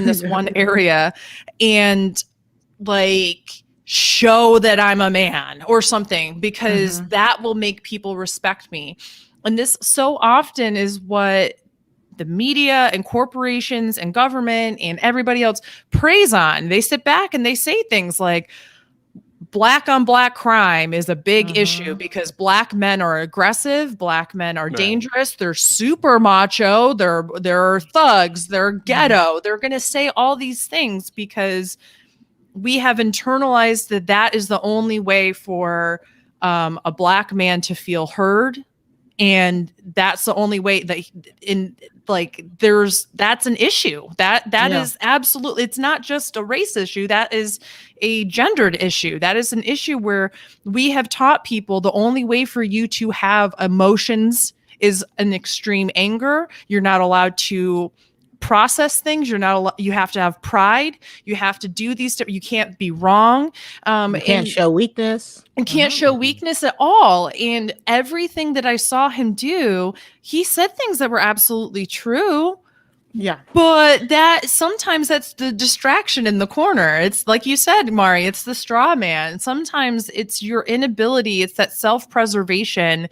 this one area and like show that I'm a man or something, because that will make people respect me. And this so often is what the media and corporations and government and everybody else preys on. They sit back and they say things like, Black on Black crime is a big issue because Black men are aggressive, Black men are dangerous, they're super macho, they're thugs, they're ghetto. They're going to say all these things because we have internalized that is the only way for a Black man to feel heard. And that's the only way that that's an issue that is absolutely, it's not just a race issue. That is a gendered issue. That is an issue where we have taught people the only way for you to have emotions is an extreme anger. You're not allowed to process things. You have to have pride. You have to do these stuff. You can't be wrong. You can't show weakness. And can't show weakness at all. And everything that I saw him do, he said things that were absolutely true. Yeah. But sometimes that's the distraction in the corner. It's like you said, Mari, it's the straw man. Sometimes it's your inability. It's that self-preservation.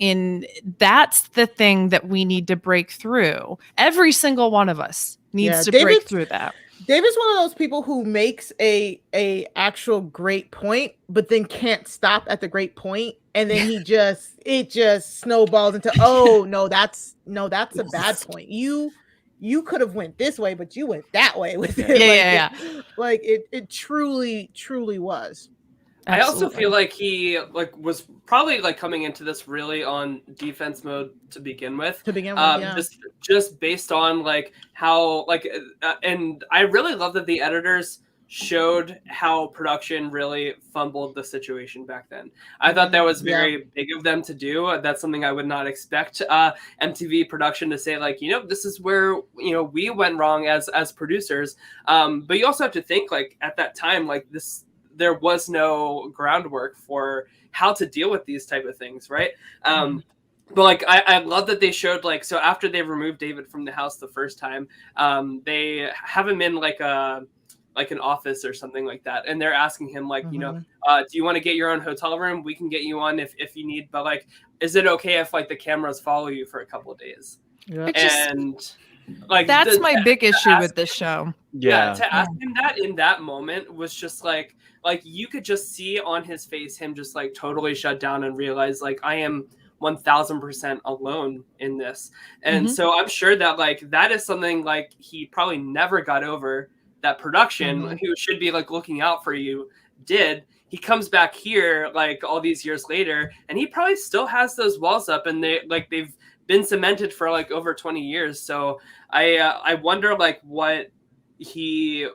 And that's the thing that we need to break through. Every single one of us needs to break through that. David's one of those people who makes a actual great point, but then can't stop at the great point, and then it just snowballs into that's a bad point. You could have went this way, but you went that way with it. Like it truly was. Absolutely. I also feel like he was probably coming into this really on defense mode to begin with. Just based on how and I really love that the editors showed how production really fumbled the situation back then. I thought that was very big of them to do. That's something I would not expect MTV production to say, this is where we went wrong as producers. But you also have to think at that time there was no groundwork for how to deal with these type of things, right? But I love that they showed so after they removed David from the house the first time, they have him in an office or something like that, and they're asking him do you want to get your own hotel room? We can get you one if you need, but is it okay if the cameras follow you for a couple of days? Like that's my big issue with this show. Yeah, to ask him that in that moment was just like you could just see on his face him just like totally shut down and realize like I am 1000% alone in this. And so I'm sure that like that is something like he probably never got over, that production who should be like looking out for you did. He comes back here like all these years later and he probably still has those walls up, and they've been cemented for like over 20 years. So I wonder like what he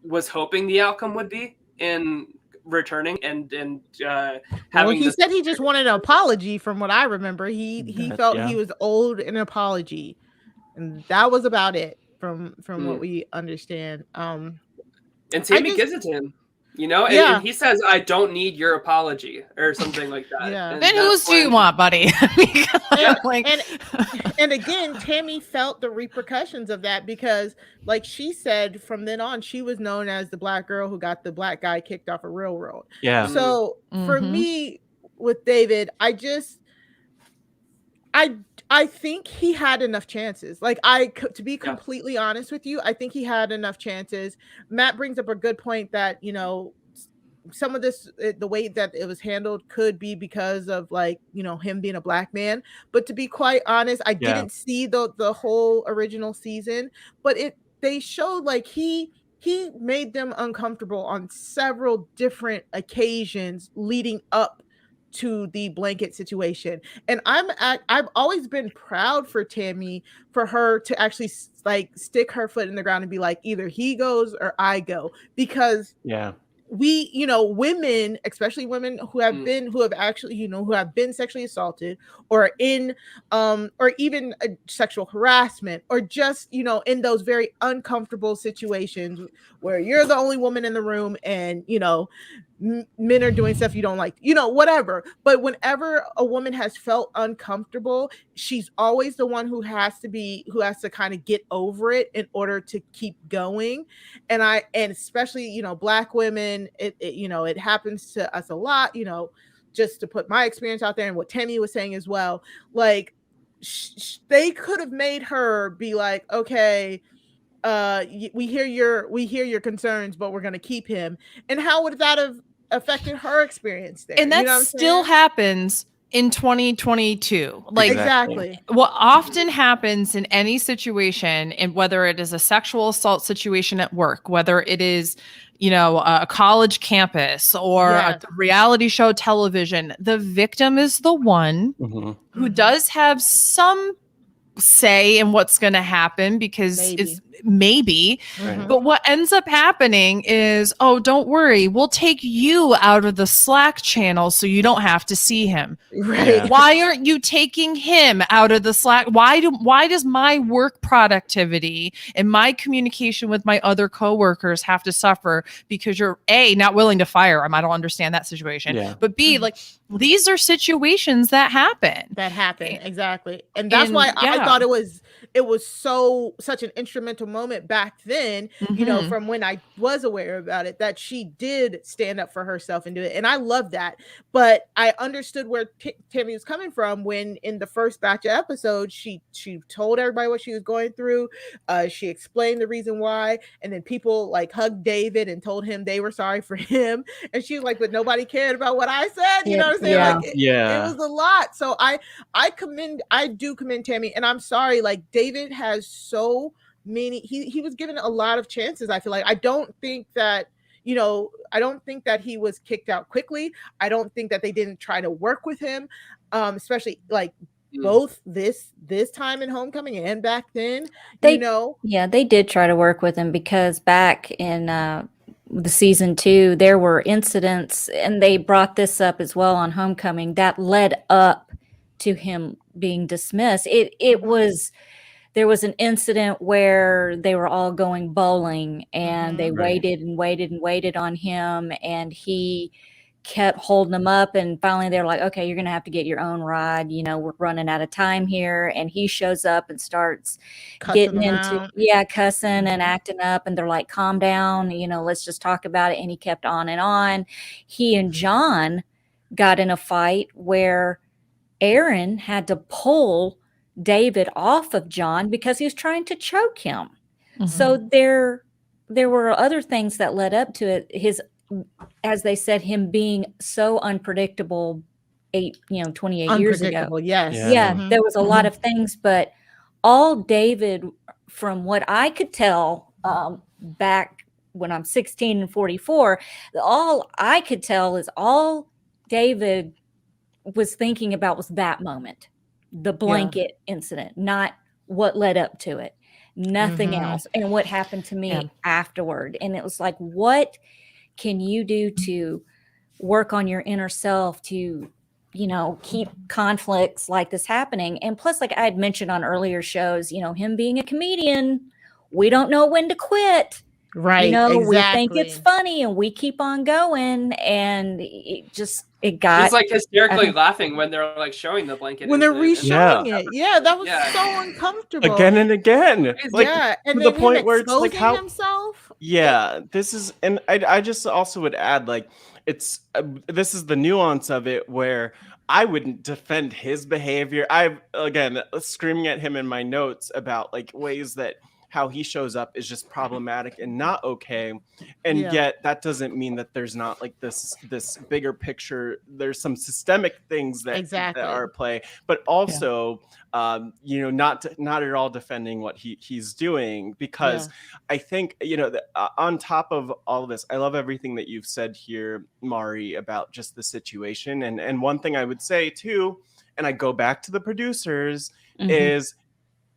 was hoping the outcome would be in returning and having. He said he just wanted an apology. From what I remember, he felt he was owed an apology, and that was about it. From what we understand. And Tammy gives it to him. You know, and he says, "I don't need your apology," or something like that. Yeah. Then whose do you want, buddy? And again, Tammy felt the repercussions of that because, like she said, from then on, she was known as the black girl who got the black guy kicked off a railroad. Yeah. So for me, with David, I think he had enough chances. Like to be completely honest with you, I think he had enough chances. Matt brings up a good point that, you know, some of this, the way that it was handled could be because of like, you know, him being a black man. But to be quite honest, I didn't see the whole original season, but they showed like he made them uncomfortable on several different occasions leading up to the blanket situation. And I've always been proud for Tammy, for her to actually like stick her foot in the ground and be like, either he goes or I go, because we, you know, women, especially women who have actually, you know, who have been sexually assaulted or in or even sexual harassment, or just, you know, in those very uncomfortable situations where you're the only woman in the room and, you know, men are doing stuff you don't like, you know, whatever. But whenever a woman has felt uncomfortable, she's always the one who has to kind of get over it in order to keep going. And especially, you know, black women, you know, it happens to us a lot, you know, just to put my experience out there and what Tammy was saying as well. Like they could have made her be like, okay, we hear your concerns, but we're going to keep him. And how would that have affected her experience there? And that still happens in 2022. Like exactly what often happens in any situation, and whether it is a sexual assault situation at work, whether it is, you know, a college campus or a reality show television, the victim is the one who does have some say in what's going to happen, because it's maybe but what ends up happening is, oh, don't worry, we'll take you out of the Slack channel so you don't have to see him. Why aren't you taking him out of the Slack? Why does my work productivity and my communication with my other coworkers have to suffer because you're A, not willing to fire him? I don't understand that situation. But B, like, these are situations that happen. Exactly. And that's why I thought it was such an instrumental moment back then, you know, from when I was aware about it, that she did stand up for herself and do it. And I love that. But I understood where Tammy was coming from when in the first batch of episodes, she told everybody what she was going through. She explained the reason why. And then people like hugged David and told him they were sorry for him. And she was like, but nobody cared about what I said. You know what I'm saying? Like, it was a lot. So I do commend Tammy, and I'm sorry, like David has so many, he was given a lot of chances. I feel like I don't think that he was kicked out quickly. I don't think that they didn't try to work with him, especially like both this time in Homecoming and back then. They did try to work with him, because back in the season 2, there were incidents, and they brought this up as well on Homecoming, that led up to him being dismissed. There was an incident where they were all going bowling, and they waited and waited and waited on him, and he kept holding them up, and finally they're like, okay, you're gonna have to get your own ride, you know, we're running out of time here. And he shows up and starts cussing and acting up, and they're like, calm down, you know, let's just talk about it. And he kept on and on. He and John got in a fight where Aaron had to pull David off of John because he was trying to choke him. So there were other things that led up to it. As they said, him being so unpredictable 28 years ago. Yes. Yeah, there was a lot of things, but all David, from what I could tell, back when I'm 16 and 44, all I could tell is all David was thinking about was that moment, the blanket incident, not what led up to it, nothing else, and what happened to me afterward. And it was like, what can you do to work on your inner self to keep conflicts like this happening? And plus, like I had mentioned on earlier shows, him being a comedian, we don't know when to quit. Right. We think it's funny and we keep on going, and it got. He's like hysterically laughing when they're like showing the blanket. When they're re-showing it. Yeah, that was so uncomfortable. Again and again. And to the point where it's like how himself. Yeah, this is, and I just also would add, like, it's this is the nuance of it where I wouldn't defend his behavior. I've again screaming at him in my notes about like ways that how he shows up is just problematic and not okay. And yet that doesn't mean that there's not like this bigger picture. There's some systemic things that are at play, but also not at all defending what he's doing, because I think on top of all of this, I love everything that you've said here, Mari, about just the situation. And one thing I would say too, and I go back to the producers, is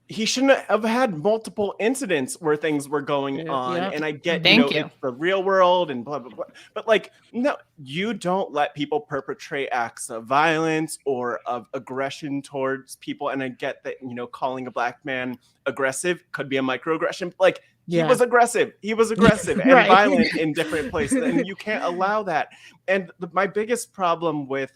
he shouldn't have had multiple incidents where things were going on. And I get, it's the real world and blah, blah, blah. But like, no, you don't let people perpetrate acts of violence or of aggression towards people. And I get that, calling a black man aggressive could be a microaggression. Like, he was aggressive. He was aggressive and violent in different places. And you can't allow that. And my biggest problem with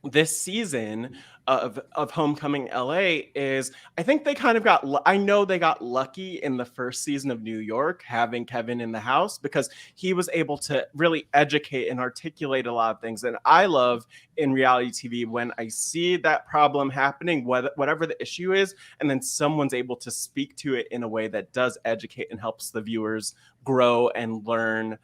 this season of Homecoming LA is I think they kind of I know they got lucky in the first season of New York having Kevin in the house, because he was able to really educate and articulate a lot of things. And I love in reality TV when I see that problem happening, whatever the issue is, and then someone's able to speak to it in a way that does educate and helps the viewers grow and learn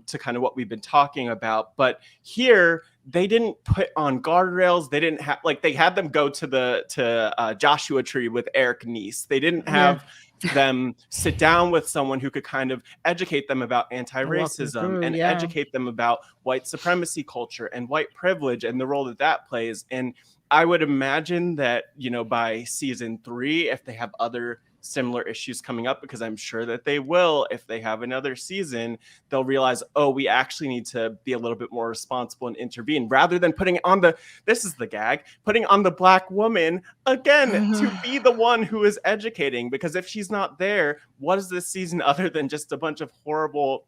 to kind of what we've been talking about. But here, they didn't put on guardrails. They didn't have, like, they had them go to Joshua Tree with Eric Nice. They didn't have them sit down with someone who could kind of educate them about anti-racism and educate them about white supremacy culture and white privilege and the role that plays. And I would imagine that, by season 3, if they have other similar issues coming up, because I'm sure that they will, if they have another season, they'll realize, oh, we actually need to be a little bit more responsible and intervene, rather than putting on putting on the black woman again to be the one who is educating. Because if she's not there, what is this season other than just a bunch of horrible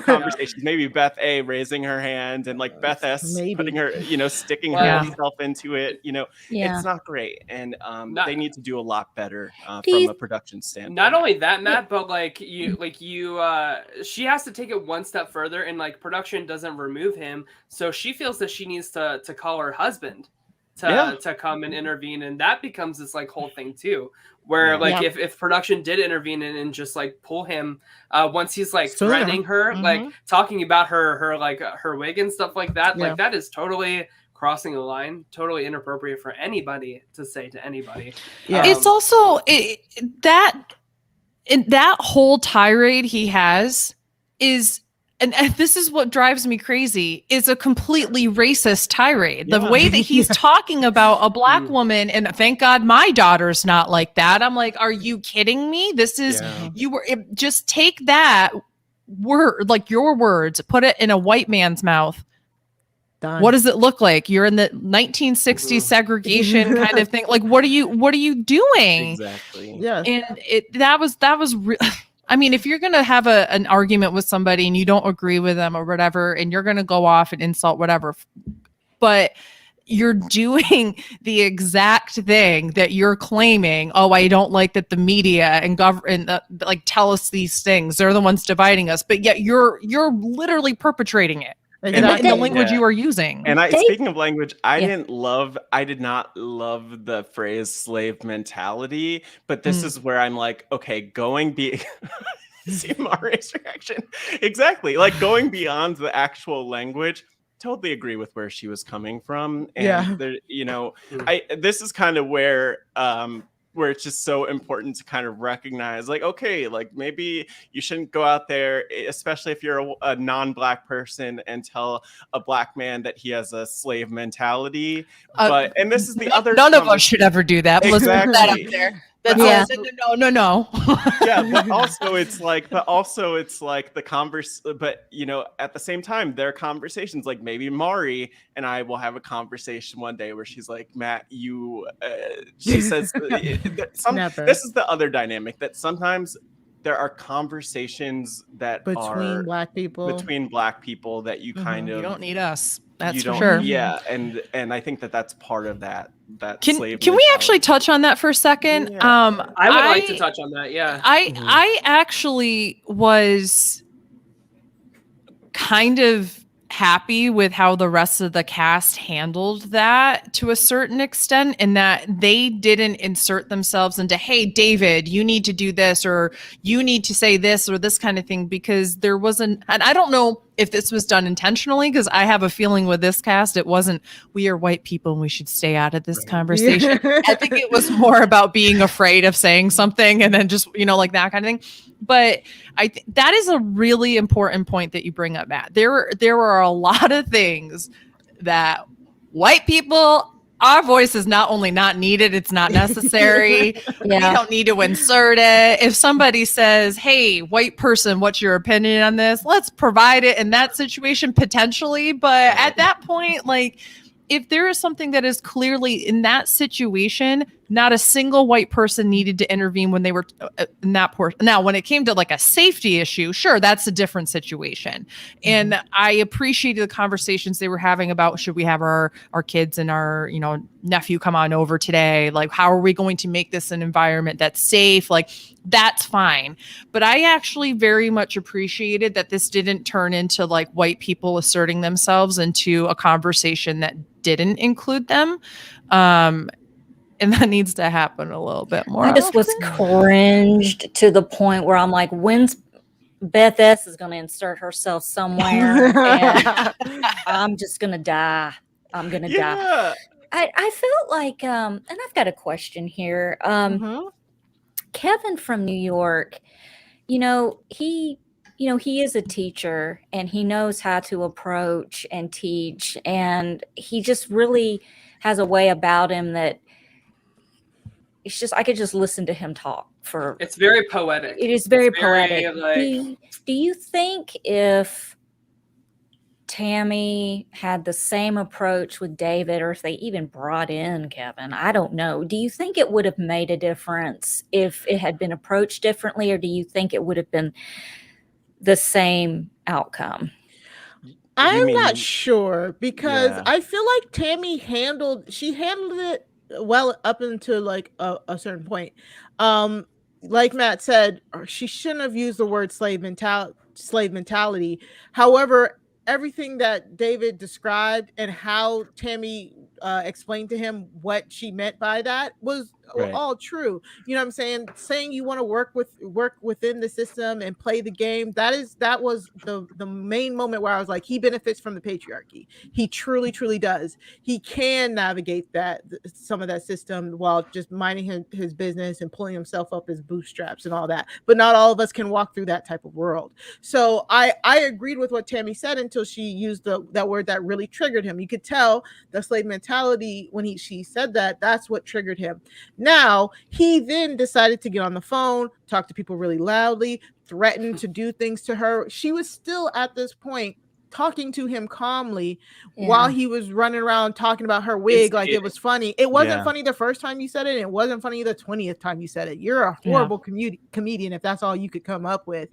conversations? Maybe Beth A raising her hand and like Beth S putting her, sticking herself into it. It's not great. And they need to do a lot better from a production standpoint. Not only that, Matt, but she has to take it one step further, and like production doesn't remove him, so she feels that she needs to call her husband to come and intervene, and that becomes this like whole thing too, where if production did intervene and just like pull him once he's like threatening her, like talking about her like her wig and stuff like that, like that is totally crossing the line, totally inappropriate for anybody to say to anybody. It's also that whole tirade he has is, and this is what drives me crazy, is a completely racist tirade. The way that he's talking about a black woman, and thank God my daughter's not like that. I'm like, are you kidding me? This is just take that word, like your words, put it in a white man's mouth. Done. What does it look like? You're in the 1960s segregation kind of thing. Like, what are you doing? Exactly. Yeah. And that was I mean, if you're going to have an argument with somebody and you don't agree with them or whatever, and you're going to go off and insult whatever, but you're doing the exact thing that you're claiming, oh, I don't like that the media and government like tell us these things. They're the ones dividing us. But yet you're literally perpetrating it. in the language you are using. And speaking of language, I did not love the phrase slave mentality, but this is where I'm like, okay, see Mari's reaction. Exactly. Like going beyond the actual language. Totally agree with where she was coming from. And there, this is kind of where it's just so important to kind of recognize, like, okay, like maybe you shouldn't go out there, especially if you're a non-Black person, and tell a Black man that he has a slave mentality. And this is the other. None of us should ever do that. Exactly. Let's put that up there. That's no. Yeah, but also it's like the converse. But at the same time, there are conversations. Like maybe Mari and I will have a conversation one day where she's like, "Matt, she says, this is the other dynamic, that sometimes there are conversations that between Black people that you kind of, you don't need us. That's for sure. Yeah, and I think that's part of that. Can we actually touch on that for a second? Yeah. I would like to touch on that. Yeah, I actually was kind of happy with how the rest of the cast handled that to a certain extent, in that they didn't insert themselves into, hey, David, you need to do this, or you need to say this, or this kind of thing, because there wasn't, and I don't know if this was done intentionally, because I have a feeling with this cast, it wasn't, we are white people and we should stay out of this conversation. I think it was more about being afraid of saying something, and then just, like that kind of thing. But that is a really important point that you bring up, Matt. There are a lot of things that white people, our voice is not only not needed, it's not necessary. We don't need to insert it. If somebody says, hey, white person, what's your opinion on this? Let's provide it in that situation potentially. But at that point, like, if there is something that is clearly in that situation, not a single white person needed to intervene when they were in that portion. Now, when it came to like a safety issue, sure, that's a different situation. And I appreciated the conversations they were having about, should we have our kids and our, nephew come on over today? Like, how are we going to make this an environment that's safe? Like, that's fine. But I actually very much appreciated that this didn't turn into like white people asserting themselves into a conversation that didn't include them. And that needs to happen a little bit more. I just was cringed to the point where I'm like, when's Beth S is going to insert herself somewhere? And I'm just going to die. I'm going to die. I felt like, and I've got a question here. Kevin from New York, he is a teacher and he knows how to approach and teach. And he just really has a way about him that it's just, I could just listen to him talk for. It's very poetic. It is very poetic. Do you think if Tammy had the same approach with David, or if they even brought in Kevin, I don't know, do you think it would have made a difference if it had been approached differently, or do you think it would have been the same outcome? I'm not sure, because I feel like Tammy handled it well up until like a certain point. Like Matt said, she shouldn't have used the word slave mentality. However, everything that David described and how Tammy explained to him what she meant by that was all true. You know what I'm saying? Saying you want to work within the system and play the game. That was the main moment where I was like, he benefits from the patriarchy. He truly, truly does. He can navigate some of that system while just minding his business and pulling himself up his bootstraps and all that. But not all of us can walk through that type of world. So I agreed with what Tammy said until she used that word that really triggered him. You could tell the slave mentality when she said that's what triggered him. Now, he then decided to get on the phone, talk to people really loudly, threaten to do things to her. She was still at this point talking to him calmly while he was running around talking about her wig like it was funny. It wasn't funny the first time you said it, and it wasn't funny the 20th time you said it. You're a horrible comedian if that's all you could come up with.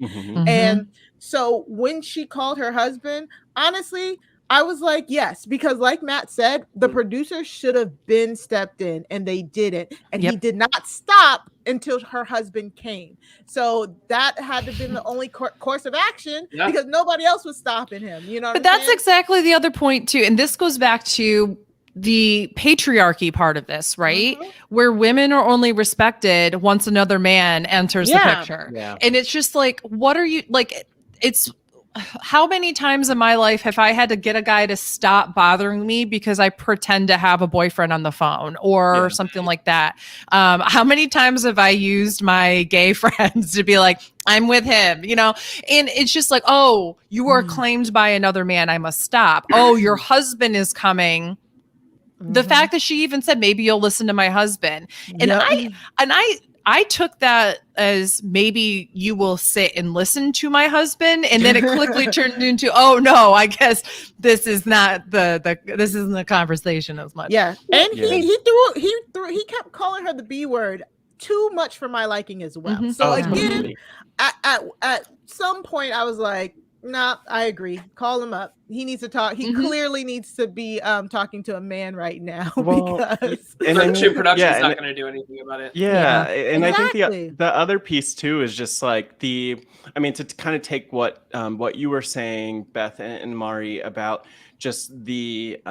And so when she called her husband, honestly, I was like, yes, because like Matt said, the producer should have been stepped in and they didn't. And he did not stop until her husband came. So that had to have been the only course of action because nobody else was stopping him. You know, but that's exactly the other point too. And this goes back to the patriarchy part of this, right? Where women are only respected once another man enters the picture. And it's just like, what are you like? It's how many times in my life have I had to get a guy to stop bothering me because I pretend to have a boyfriend on the phone or something like that? How many times have I used my gay friends to be like, I'm with him, you know? And it's just like, oh, you are claimed by another man. I must stop. Oh, your husband is coming. The fact that she even said, maybe you'll listen to my husband. And I took that as maybe you will sit and listen to my husband, and then it quickly turned into, oh no, I guess this is not this isn't the conversation as much. Yeah, and he kept calling her the B word too much for my liking as well. So again, at some point I was like, nah, I agree. Call him up. He needs to talk. He clearly needs to be talking to a man right now because production's not going to do anything about it. And I think the other piece too is just like to kind of take what you were saying, Beth and Mari, about just the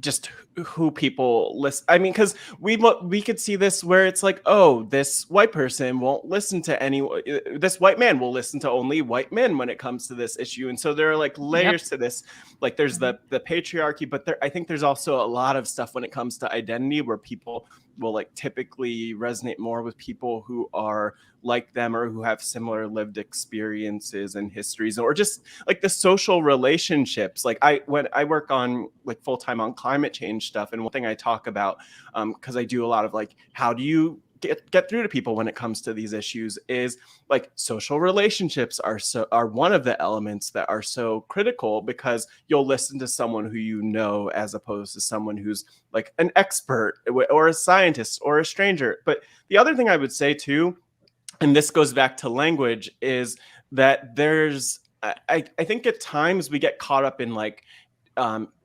just who people listen. I mean, because we could see this where it's like, oh, this white person won't listen to anyone. This white man will listen to only white men when it comes to this issue. And so there are like layers to this. Like there's the patriarchy, but I think there's also a lot of stuff when it comes to identity where people will like typically resonate more with people who are like them or who have similar lived experiences and histories, or just like the social relationships. Like when I work on like full-time on climate change stuff, and one thing I talk about, because I do a lot of like, how do you get through to people when it comes to these issues, is like social relationships are one of the elements that are so critical, because you'll listen to someone who you know as opposed to someone who's like an expert or a scientist or a stranger. But the other thing I would say too, and this goes back to language, is that there's I think at times we get caught up in like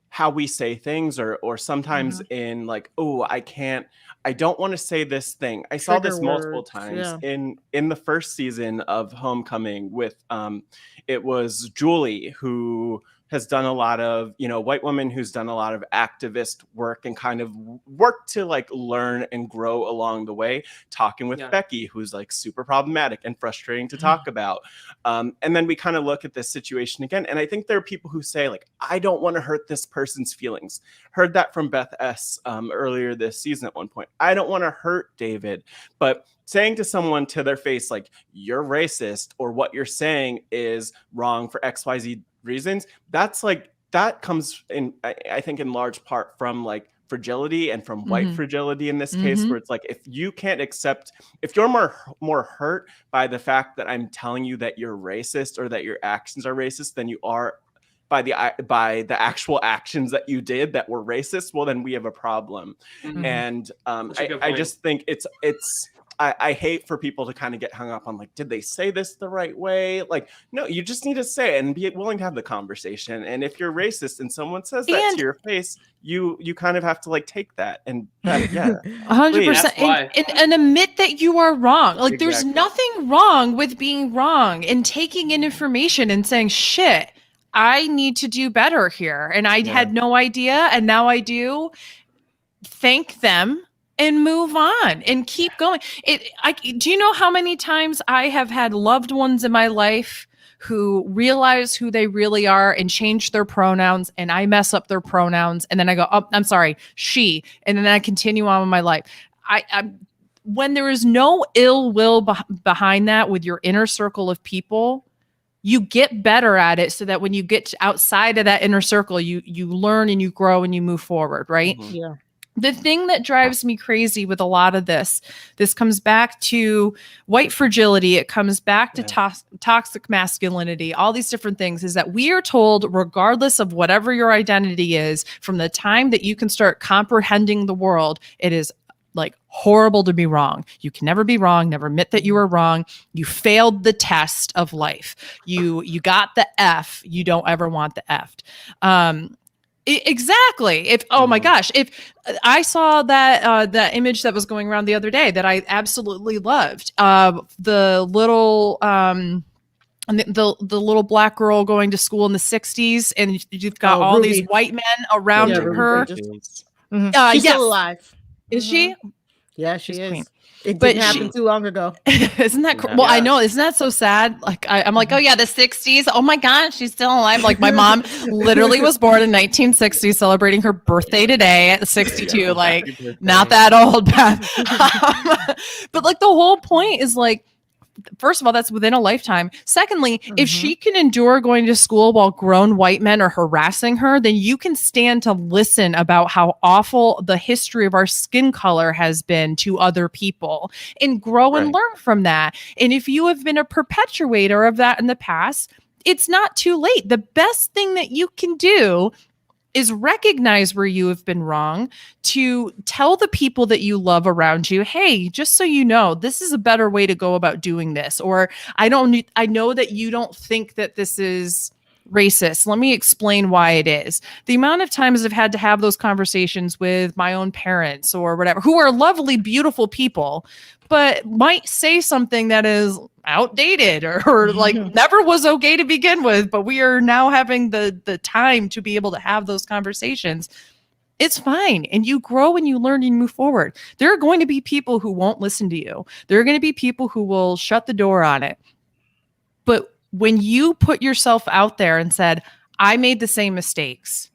how we say things, or sometimes in like, oh, I don't want to say this thing. I saw this multiple times in the first season of Homecoming with it was Julie, who has done a lot of, white woman who's done a lot of activist work and kind of worked to like learn and grow along the way, talking with Becky, who's like super problematic and frustrating to talk about. And then we kind of look at this situation again. And I think there are people who say like, I don't want to hurt this person's feelings. Heard that from Beth S. Earlier this season at one point. I don't want to hurt David, but saying to someone to their face, like, you're racist, or what you're saying is wrong for XYZ reasons, that comes in, I think, in large part from like fragility, and from white fragility in this case, where it's like, if you can't accept, if you're more hurt by the fact that I'm telling you that you're racist or that your actions are racist than you are by the actual actions that you did that were racist, well, then we have a problem. And I just think it's I hate for people to kind of get hung up on like, did they say this the right way? Like, no, you just need to say it and be willing to have the conversation. And if you're racist and someone says that to your face, you kind of have to like take that and 100% and admit that you are wrong. Like there's nothing wrong with being wrong and taking in information and saying, shit, I need to do better here. And I had no idea. And now I do. Thank them. And move on and keep going. Do you know how many times I have had loved ones in my life who realize who they really are and change their pronouns, and I mess up their pronouns, and then I go, oh, I'm sorry, she, and then I continue on with my life. When there is no ill will behind that with your inner circle of people, you get better at it, so that when you get outside of that inner circle, you learn and you grow and you move forward, right? Yeah. The thing that drives me crazy with a lot of this comes back to white fragility. It comes back to toxic masculinity, all these different things, is that we are told, regardless of whatever your identity is, from the time that you can start comprehending the world, it is like horrible to be wrong. You can never be wrong, never admit that you were wrong. You failed the test of life. You got the F, you don't ever want the F'd. Exactly. If, oh my gosh, if I saw that, that image that was going around the other day that I absolutely loved, the little, the little black girl going to school in the 60s, and you've got all Ruby. these white men around her. She's Yes. still alive. Is she? Yeah, she is. Queen. It But didn't happen too long ago. Isn't that well? I know. Isn't that so sad? Like I'm like, oh yeah, the 60s. Oh my God, she's still alive. Like my mom literally was born in 1960, celebrating her birthday today at 62. Like not that old, Beth. But like the whole point is like, first of all, that's within a lifetime. Secondly, if she can endure going to school while grown white men are harassing her, then you can stand to listen about how awful the history of our skin color has been to other people and grow and learn from that. And if you have been a perpetuator of that in the past, it's not too late. The best thing that you can do is recognize where you have been wrong, to tell the people that you love around you, hey, just so you know, this is a better way to go about doing this. Or I know that you don't think that this is racist. Let me explain why it is. The amount of times I've had to have those conversations with my own parents or whatever, who are lovely, beautiful people, but might say something that is outdated or like never was okay to begin with, but we are now having the time to be able to have those conversations. It's fine. And you grow and you learn and you move forward. There are going to be people who won't listen to you. There are going to be people who will shut the door on it. But when you put yourself out there and said, I made the same mistakes,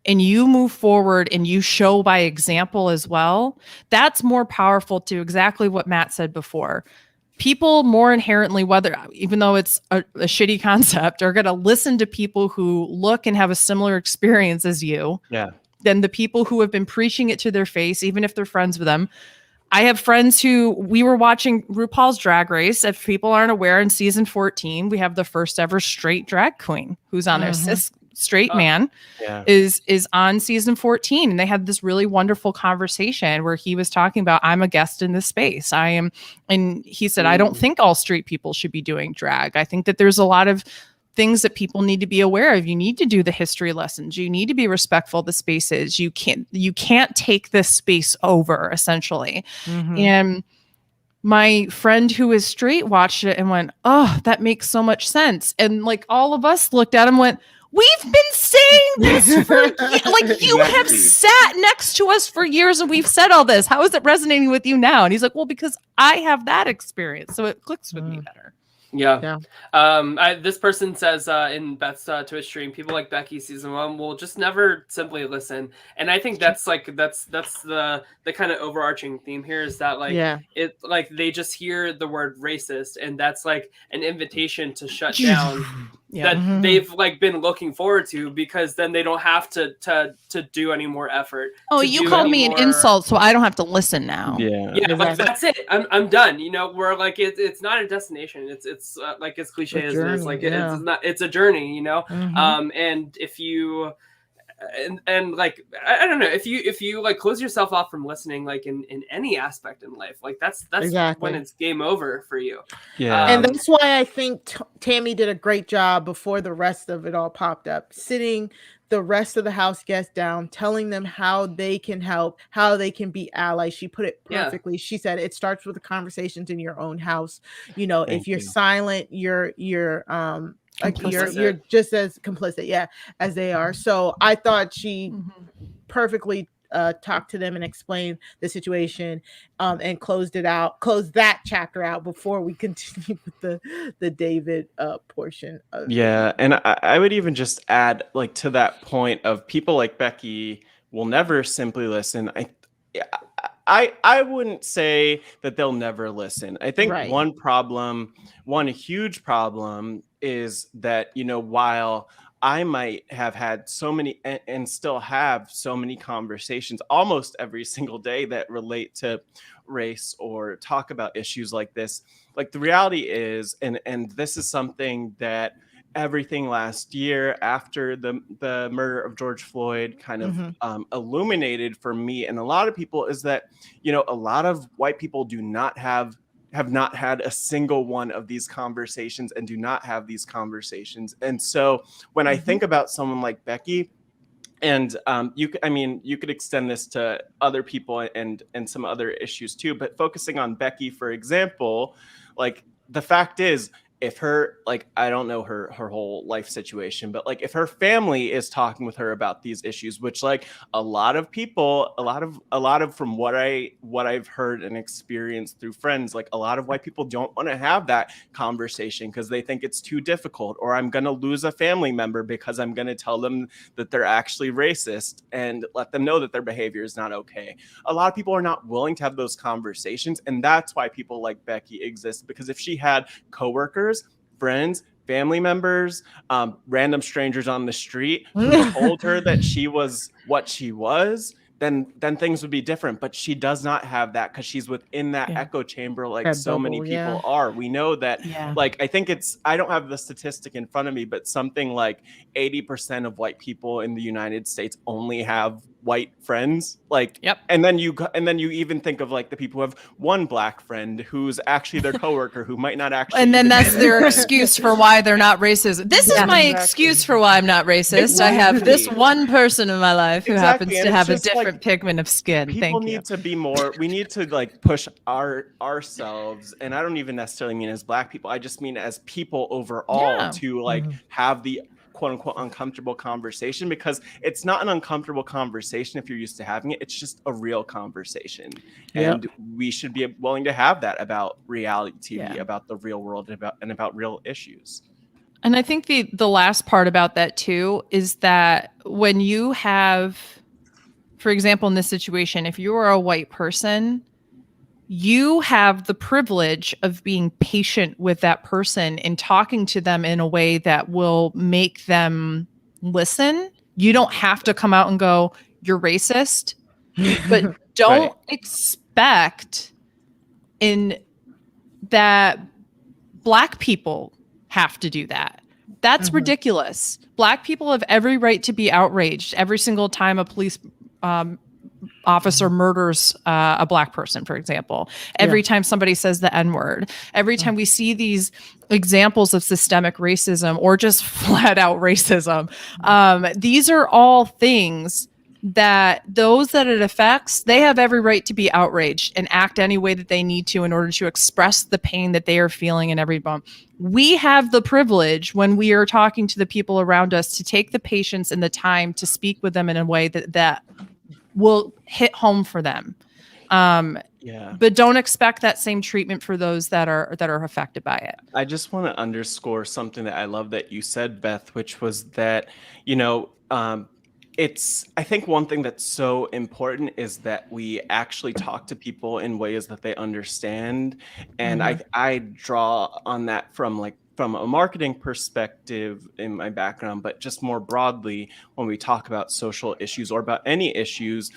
and you move forward and you show by example as well, that's more powerful to exactly what Matt said before. People more inherently, whether, even though it's a shitty concept, are going to listen to people who look and have a similar experience as you than the people who have been preaching it to their face, even if they're friends with them. I have friends who, we were watching RuPaul's Drag Race. If people aren't aware, in season 14, we have the first ever straight drag queen who's on there. Cis straight man is on season 14. And they had this really wonderful conversation where he was talking about, I'm a guest in this space. And he said, I don't think all straight people should be doing drag. I think that there's a lot of things that people need to be aware of. You need to do the history lessons. You need to be respectful of the spaces. You can't take this space over, essentially. And my friend who is straight watched it and went, oh, that makes so much sense. And like all of us looked at him and went, we've been saying this for like you have sat next to us for years and we've said all this. How is it resonating with you now? And he's like, well, because I have that experience. So it clicks with me better. This person says in Beth's Twitch stream, people like Becky season 1 will just never simply listen, and I think that's the kind of overarching theme here is that it like they just hear the word racist, and that's like an invitation to shut down that they've like been looking forward to, because then they don't have to do any more effort. Oh, you called me an insult, so I don't have to listen now. Like, that's it. I'm done. You know, we're like it's not a destination. It's like as cliche as it is. Like it's a journey. You know, and if you and like I don't know, if you like close yourself off from listening, like in any aspect in life, like that's when it's game over for you. And that's why I think Tammy did a great job before the rest of it all popped up, sitting the rest of the house guests down, telling them how they can help, how they can be allies. She put it perfectly. She said it starts with the conversations in your own house. You know, if you're silent, you're like you're just as complicit, as they are. So I thought she perfectly talked to them and explained the situation, and closed that chapter out before we continue with the David portion of and I would even just add, like, to that point of people like Becky will never simply listen. I wouldn't say that they'll never listen. I think one huge problem is that, you know, while I might have had so many and still have so many conversations almost every single day that relate to race or talk about issues like this, like the reality is, and this is something that everything last year after the murder of George Floyd kind of illuminated for me and a lot of people is that, you know, a lot of white people have not had a single one of these conversations and do not have these conversations. And so when I think about someone like Becky, and you could extend this to other people and some other issues too, but focusing on Becky, for example, like the fact is, if her, like, I don't know her whole life situation, but like if her family is talking with her about these issues, which like a lot of people, a lot of from what I've heard and experienced through friends, like a lot of white people don't want to have that conversation because they think it's too difficult, or I'm going to lose a family member because I'm going to tell them that they're actually racist and let them know that their behavior is not okay. A lot of people are not willing to have those conversations. And that's why people like Becky exist, because if she had coworkers, friends, family members, random strangers on the street who told her that she was what she was, then things would be different. But she does not have that because she's within that echo chamber like That so many bubble, people are. We know that, like, I think I don't have the statistic in front of me, but something like 80% of white people in the United States only have white friends. Like, and then you even think of like the people who have one black friend who's actually their coworker who might not actually, and then that's their excuse for why they're not racist. This is my excuse for why I'm not racist. I have this one person in my life who happens to have a different pigment of skin. People need to be more, we need to like push ourselves, and I don't even necessarily mean as black people, I just mean as people overall to like have the quote unquote uncomfortable conversation, because it's not an uncomfortable conversation if you're used to having it. It's just a real conversation. And we should be willing to have that about reality TV, about the real world, about real issues. And I think the last part about that too is that when you have, for example, in this situation, if you are a white person, you have the privilege of being patient with that person and talking to them in a way that will make them listen. You don't have to come out and go, you're racist, but don't expect in that black people have to do that. That's ridiculous. Black people have every right to be outraged every single time a police officer murders a black person, for example. Every time somebody says the N-word, every time we see these examples of systemic racism or just flat out racism, these are all things that those that it affects, they have every right to be outraged and act any way that they need to in order to express the pain that they are feeling in every bump. We have the privilege when we are talking to the people around us to take the patience and the time to speak with them in a way that will hit home for them. But don't expect that same treatment for those that are affected by it. I just want to underscore something that I love that you said, Beth, which was that, you know, I think one thing that's so important is that we actually talk to people in ways that they understand. And I draw on that from a marketing perspective in my background, but just more broadly, when we talk about social issues or about any issues,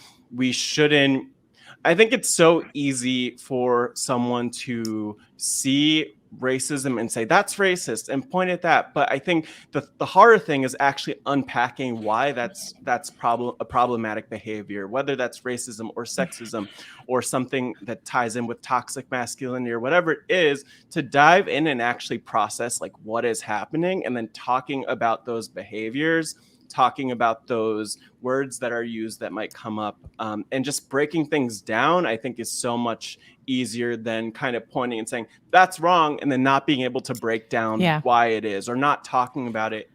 I think it's so easy for someone to see racism and say that's racist and point at that. But I think the harder thing is actually unpacking why that's a problematic behavior, whether that's racism or sexism or something that ties in with toxic masculinity or whatever it is, to dive in and actually process like what is happening, and then talking about those behaviors, talking about those words that are used that might come up, and just breaking things down, I think is so much easier than kind of pointing and saying that's wrong and then not being able to break down why it is, or not talking about it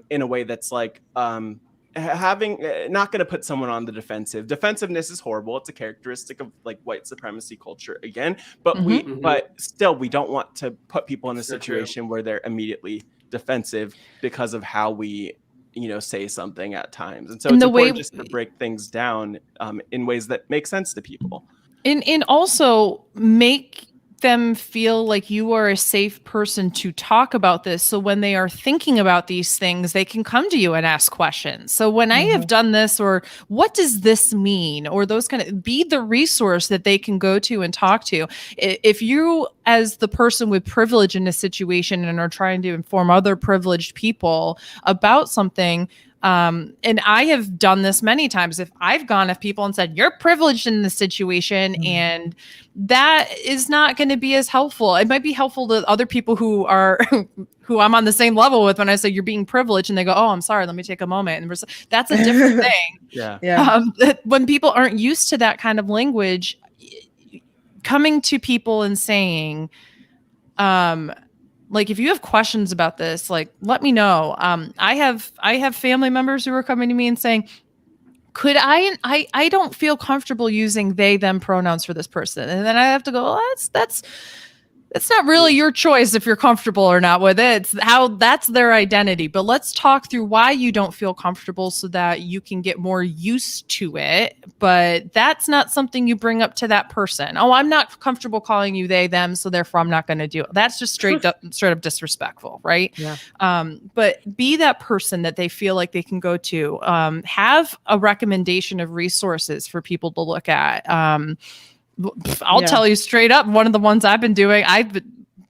in a way that's like not going to put someone on the defensive. Defensiveness is horrible. It's a characteristic of like white supremacy culture again, but but still we don't want to put people in a situation where they're immediately defensive because of how we say something at times. And so it's important just to break things down in ways that make sense to people. And also make them feel like you are a safe person to talk about this. So when they are thinking about these things, they can come to you and ask questions. So when I have done this, or what does this mean, or those kind of, be the resource that they can go to and talk to. If you, as the person with privilege in a situation, and are trying to inform other privileged people about something, and I have done this many times. If I've gone to people and said, you're privileged in this situation, and that is not going to be as helpful. It might be helpful to other people who are, who I'm on the same level with, when I say you're being privileged, and they go, oh, I'm sorry, let me take a moment. And that's a different thing. Yeah. When people aren't used to that kind of language, coming to people and saying, like, if you have questions about this, like, let me know. I have family members who are coming to me and saying, could I don't feel comfortable using they, them pronouns for this person. And then I have to go, well, that's not really your choice if you're comfortable or not with it. It's how, that's their identity. But let's talk through why you don't feel comfortable so that you can get more used to it. But that's not something you bring up to that person. Oh, I'm not comfortable calling you they, them, so therefore I'm not going to do it. That's just straight up disrespectful, right? Yeah. But be that person that they feel like they can go to. Have a recommendation of resources for people to look at. I'll tell you straight up, one of the ones I've been doing, I've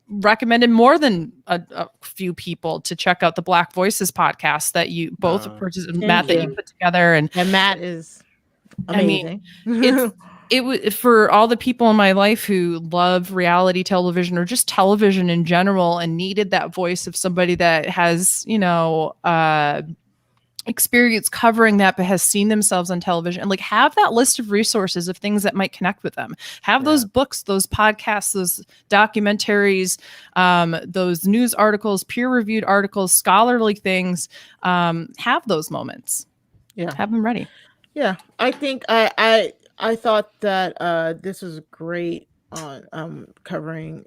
recommended more than a few people to check out the Black Voices podcast that you both, Matt, that you put together. And Matt is amazing. I mean, it was for all the people in my life who love reality television, or just television in general, and needed that voice of somebody that has, experience covering that, but has seen themselves on television, and like, have that list of resources of things that might connect with them. Have those books, those podcasts, those documentaries, those news articles, peer-reviewed articles, scholarly things. Have those moments. Yeah. Have them ready. Yeah. I think I thought that this was great on covering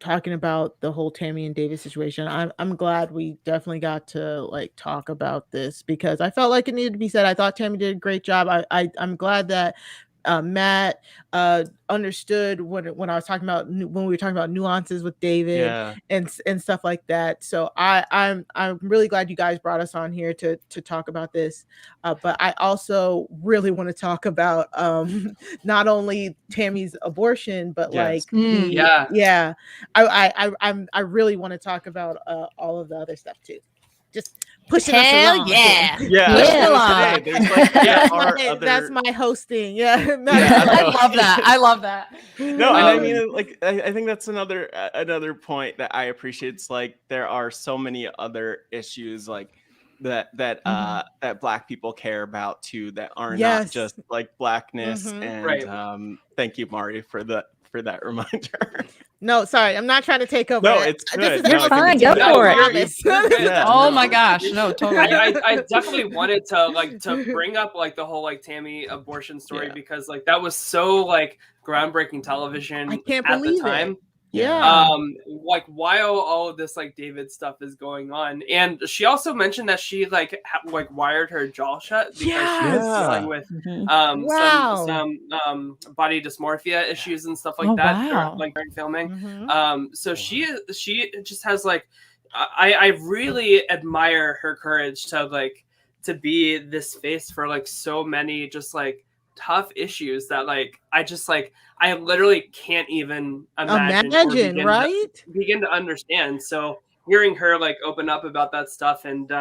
talking about the whole Tammy and David situation. I'm glad we definitely got to like talk about this, because I felt like it needed to be said. I thought Tammy did a great job. I'm glad that Matt understood when I was talking about, when we were talking about nuances with David and stuff like that. So I'm really glad you guys brought us on here to talk about this. But I also really want to talk about not only Tammy's abortion, but I really want to talk about all of the other stuff too. Just pushing us along. That's my hosting. I love that. I love that. No, and I mean, like, I think that's another point that I appreciate. It's like, there are so many other issues like that Black people care about too, that are not just like Blackness. And thank you, Mari, for that reminder. No, sorry, I'm not trying to take over. No, it's good. You're fine. Go for it. Oh my gosh, no, totally. I definitely wanted to bring up like the whole like Tammy abortion story, because like that was so like groundbreaking television I can't at believe the time. it. Yeah. Like while all of this like David stuff is going on, and she also mentioned that she like wired her jaw shut because she was dealing with some body dysmorphia issues and stuff like that during filming. So she just has like I really admire her courage to be this face for like so many just like tough issues that like I literally can't even imagine begin to understand. So hearing her like open up about that stuff and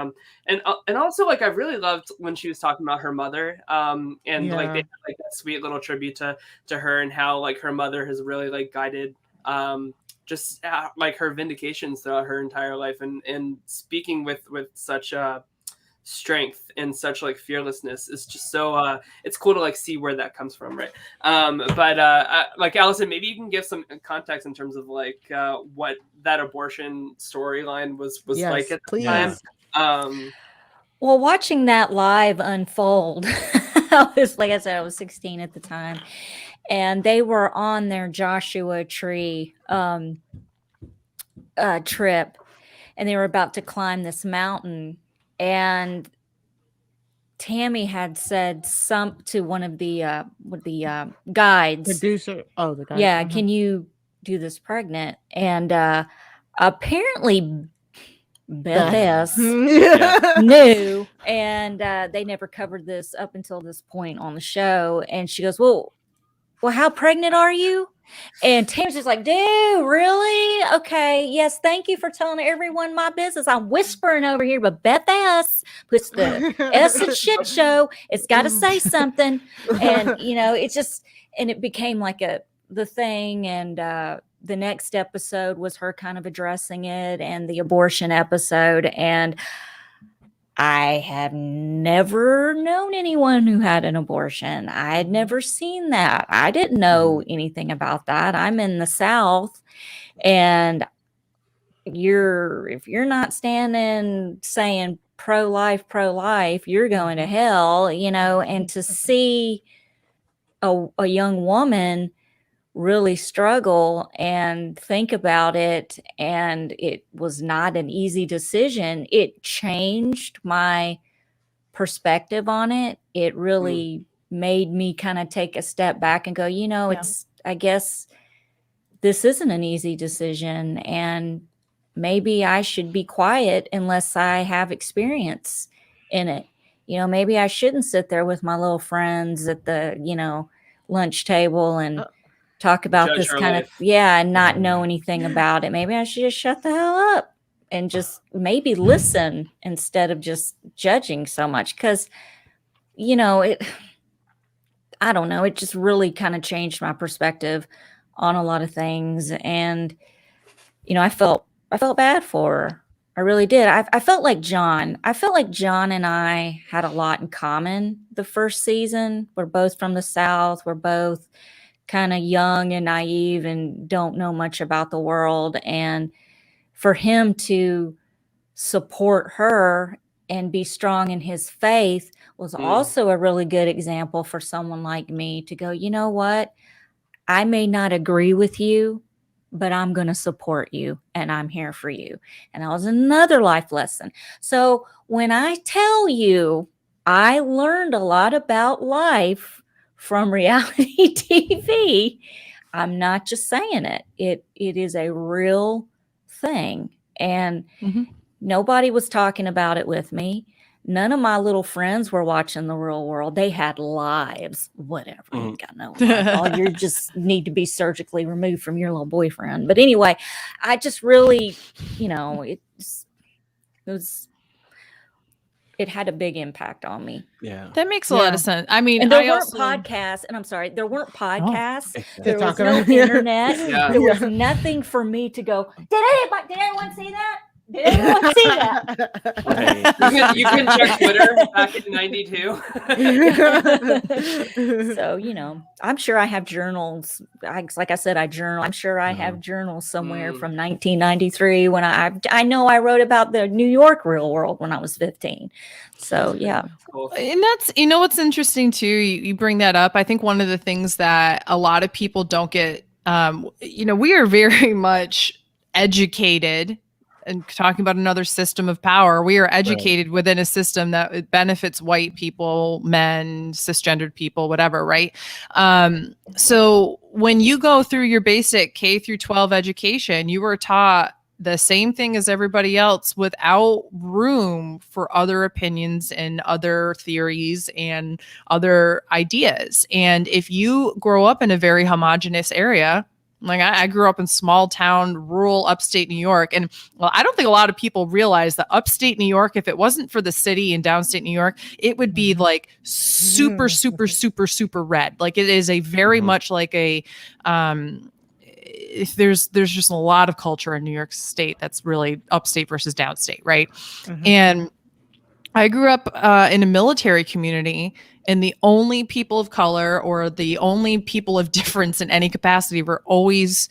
also like I really loved when she was talking about her mother like they had like that sweet little tribute to her, and how like her mother has really like guided just like her vindications throughout her entire life, and speaking with such strength and such like fearlessness is just so it's cool to like see where that comes from, right? But like Allison, maybe you can give some context in terms of like what that abortion storyline was like at the time. Well, watching that live unfold, like I said, I was 16 at the time, and they were on their Joshua Tree trip, and they were about to climb this mountain. And Tammy had said to one of the guides, producer. Oh, the guide. Yeah, can you do this pregnant. And apparently Beth S. knew, and they never covered this up until this point on the show. And she goes, well, how pregnant are you? And Tammy's just like, dude, really? Okay, yes, thank you for telling everyone my business. I'm whispering over here, but Beth S. puts the S in shit show. It's got to say something. And, you know, it's just, and it became like the thing. And the next episode was her kind of addressing it, and the abortion episode. And I had never known anyone who had an abortion. I had never seen that. I didn't know anything about that. I'm in the South, and if you're not standing saying pro-life, you're going to hell, you know. And to see a young woman really struggle and think about it, and it was not an easy decision. It changed my perspective on it. It really made me kind of take a step back and go, you know, I guess this isn't an easy decision, and maybe I should be quiet unless I have experience in it. You know, maybe I shouldn't sit there with my little friends at the, you know, lunch table and talk about Judge this her kind life. of, and not know anything about it. Maybe I should just shut the hell up and just maybe listen instead of just judging so much. Because, you know, I don't know, it just really kind of changed my perspective on a lot of things. And, you know, I felt bad for her. I really did. I felt like John. I felt like John and I had a lot in common the first season. We're both from the South. We're both kind of young and naive and don't know much about the world. And for him to support her and be strong in his faith was also a really good example for someone like me to go, you know what? I may not agree with you, but I'm going to support you, and I'm here for you. And that was another life lesson. So when I tell you I learned a lot about life from reality TV, I'm not just saying it. It is a real thing. And nobody was talking about it with me. None of my little friends were watching the real world. They had lives, whatever. You got no life. You just need to be surgically removed from your little boyfriend. But anyway, I just really, you know, it had a big impact on me. Yeah. That makes a lot of sense. I mean, and there weren't podcasts, and I'm sorry, there weren't podcasts. There was no internet. There was nothing for me to go, did anyone see that? Did anyone see that? You can check Twitter back in '92. So, you know, I'm sure I have journals. Like I said, I journal. I'm sure I have journals somewhere from 1993 when I know I wrote about the New York real world when I was 15. So, yeah. And that's, you know, what's interesting too, you bring that up. I think one of the things that a lot of people don't get, you know, we are very much educated. And talking about another system of power, we are educated within a system that benefits white people, men, cisgendered people, whatever, right? So when you go through your basic K through 12 education, you were taught the same thing as everybody else without room for other opinions and other theories and other ideas. And if you grow up in a very homogenous area, like I grew up in small town, rural upstate New York. And well, I don't think a lot of people realize that upstate New York, if it wasn't for the city and downstate New York, it would be like super, super, super, super red. Like it is a very much like a, there's just a lot of culture in New York State that's really upstate versus downstate, right? And I grew up in a military community, and the only people of color or the only people of difference in any capacity were always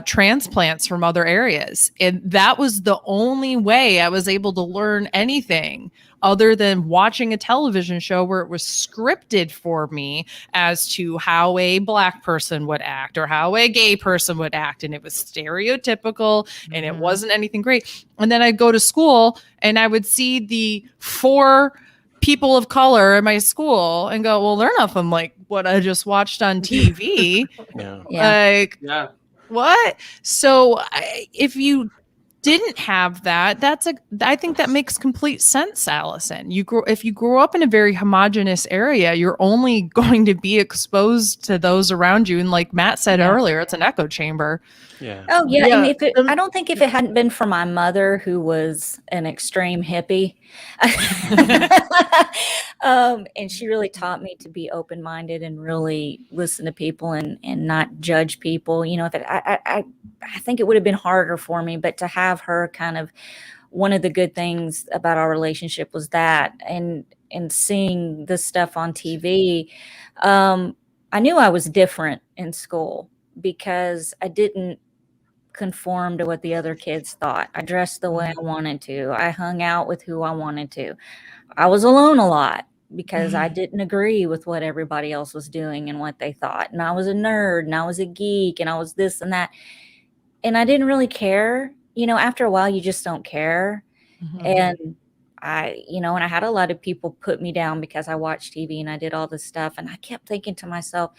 transplants from other areas. And that was the only way I was able to learn anything other than watching a television show where it was scripted for me as to how a Black person would act or how a gay person would act. And it was stereotypical and it wasn't anything great. And then I'd go to school and I would see the 4 people of color in my school and go, well, they're nothing like what I just watched on TV. what? So if you didn't have that, I think that makes complete sense, Allison. If you grow up in a very homogenous area, you're only going to be exposed to those around you. And like Matt said earlier, it's an echo chamber. Yeah. Oh yeah. And I don't think if it hadn't been for my mother, who was an extreme hippie, and she really taught me to be open-minded and really listen to people and not judge people. You know, I think it would have been harder for me, but to have her kind of, one of the good things about our relationship was that, and seeing this stuff on TV, I knew I was different in school because I didn't conform to what the other kids thought. I dressed the way I wanted to. I hung out with who I wanted to. I was alone a lot because I didn't agree with what everybody else was doing and what they thought. And I was a nerd and I was a geek and I was this and that. And I didn't really care. You know, after a while, you just don't care. And and I had a lot of people put me down because I watched TV and I did all this stuff. And I kept thinking to myself,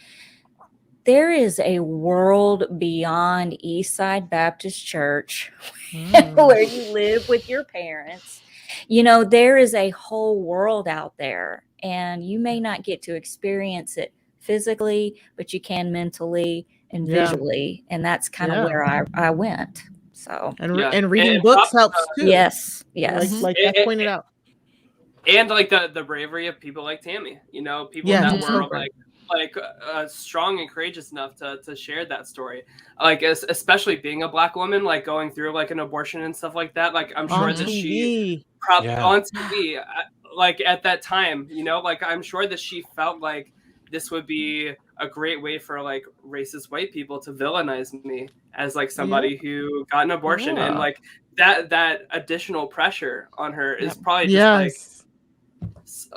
there is a world beyond Eastside Baptist Church where you live with your parents. You know, there is a whole world out there, and you may not get to experience it physically, but you can mentally and visually. And that's kind of where I went. So, and reading books helps too. Yes. Like Beth pointed out. And like the bravery of people like Tammy, you know, people that were like strong and courageous enough to share that story, like especially being a Black woman, like going through like an abortion and stuff like that. Like I'm sure that she probably on TV, like at that time, you know, like I'm sure that she felt like this would be a great way for like racist white people to villainize me as like somebody who got an abortion, and like that additional pressure on her is probably just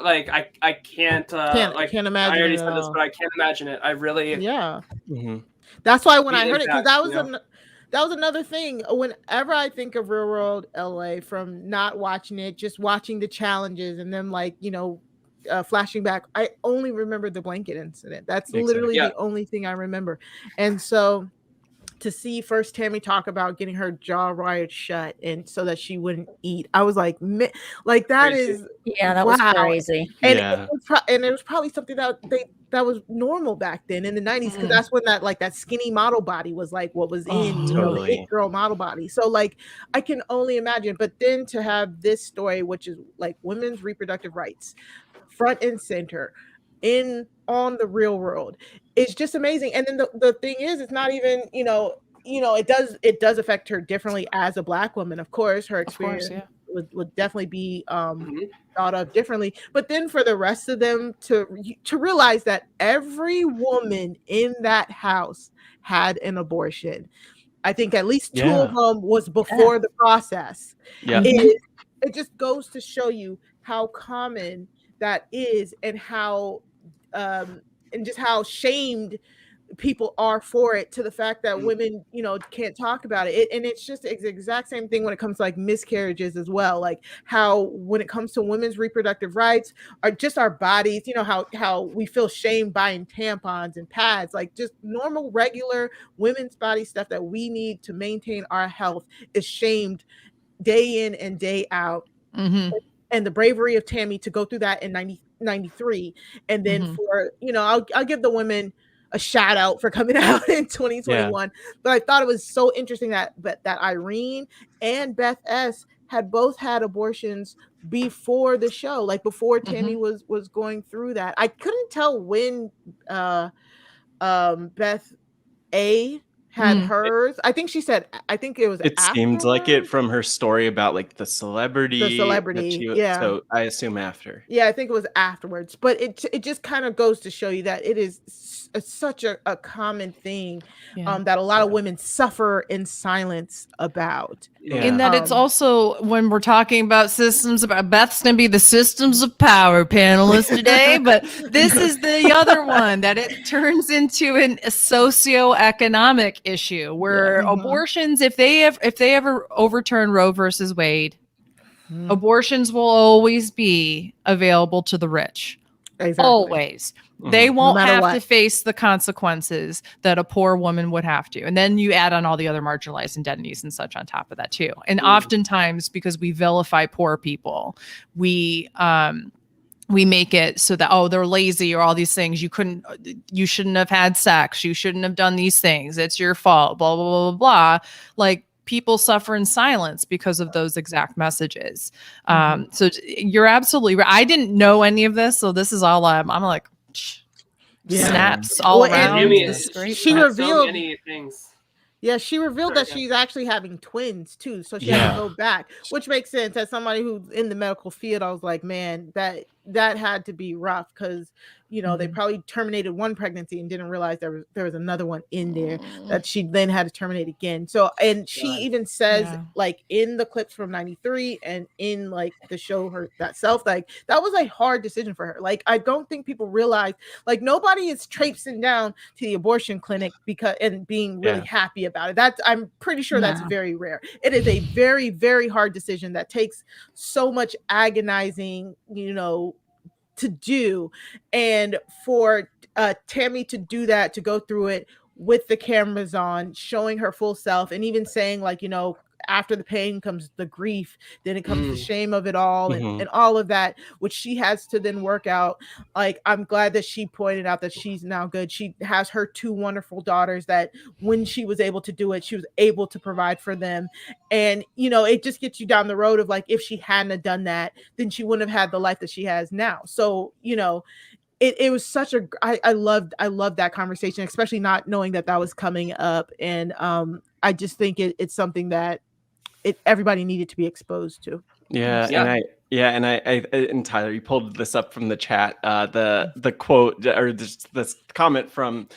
like I can't imagine. I already said this, but I can't imagine it. I really That's why when I heard it, because that was another thing. Whenever I think of Real World LA, from not watching it, just watching the challenges and then like, you know, flashing back, I only remember the blanket incident. That's literally the only thing I remember. And so to see first Tammy talk about getting her jaw wired shut and so that she wouldn't eat, I was like, like that crazy. That was crazy. And it was probably something that was normal back then in the 90s, because that's when that skinny model body was like what was in, you know, the it girl model body. So like I can only imagine. But then to have this story, which is like women's reproductive rights front and center on the Real World, it's just amazing. And then the thing is, it's not even, you know, it does affect her differently as a Black woman. Of course, her experience would definitely be thought of differently. But then for the rest of them to realize that every woman in that house had an abortion. I think at least two of them was before the process. It just goes to show you how common that is, and how and just how shamed people are for it, to the fact that women, you know, can't talk about it. And it's just the exact same thing when it comes to like miscarriages as well. Like how when it comes to women's reproductive rights, or just our bodies, you know, how we feel shame buying tampons and pads, like just normal regular women's body stuff that we need to maintain our health is shamed day in and day out. And the bravery of Tammy to go through that in 93, and then for, you know, I'll give the women a shout out for coming out in 2021. But I thought it was so interesting that Irene and Beth S had both had abortions before the show, like before Tammy was going through that. I couldn't tell when Beth A had hers. I think she said, I think it was it seemed like it from her story about like the celebrity so I assume after. I think it was afterwards. But it just kind of goes to show you that it is such a common thing that a lot of women suffer in silence about. In that it's also, when we're talking about systems, about Beth's gonna be the systems of power panelist today, but this is the other one that it turns into a socioeconomic issue where abortions, if they ever overturn Roe versus Wade, abortions will always be available to the rich. Exactly. Always. They won't matter have what. to face the consequences that a poor woman would have to. And then you add on all the other marginalized identities and such on top of that too. And oftentimes, because we vilify poor people, we make it so that, oh, they're lazy or all these things. You shouldn't have had sex. You shouldn't have done these things. It's your fault, blah, blah, blah, blah, blah. Like, people suffer in silence because of those exact messages. So you're absolutely right. I didn't know any of this. So this is all I'm like, snaps all around. Tammy, This is great. She revealed so many things. Yeah, she revealed that she's actually having twins too, so she had to go back, which makes sense. As somebody who's in the medical field, I was like, man, that had to be rough because they probably terminated one pregnancy and didn't realize there was another one in there that she then had to terminate again. So, and she even says like in the clips from '93 and in like the show herself, like that was a hard decision for her. Like I don't think people realize, like nobody is traipsing down to the abortion clinic and being really happy about it. I'm pretty sure that's very rare. It is a very, very hard decision that takes so much agonizing, to do. And for Tammy to do that, to go through it with the cameras on, showing her full self, and even saying like, after the pain comes the grief, then it comes the shame of it all and all of that, which she has to then work out. Like, I'm glad that she pointed out that she's now good. She has her 2 wonderful daughters that when she was able to do it, she was able to provide for them. And, it just gets you down the road of like, if she hadn't have done that, then she wouldn't have had the life that she has now. So, it was such I loved that conversation, especially not knowing that was coming up. And I just think it's something that everybody needed to be exposed to. And Tyler, you pulled this up from the chat. The quote or this comment from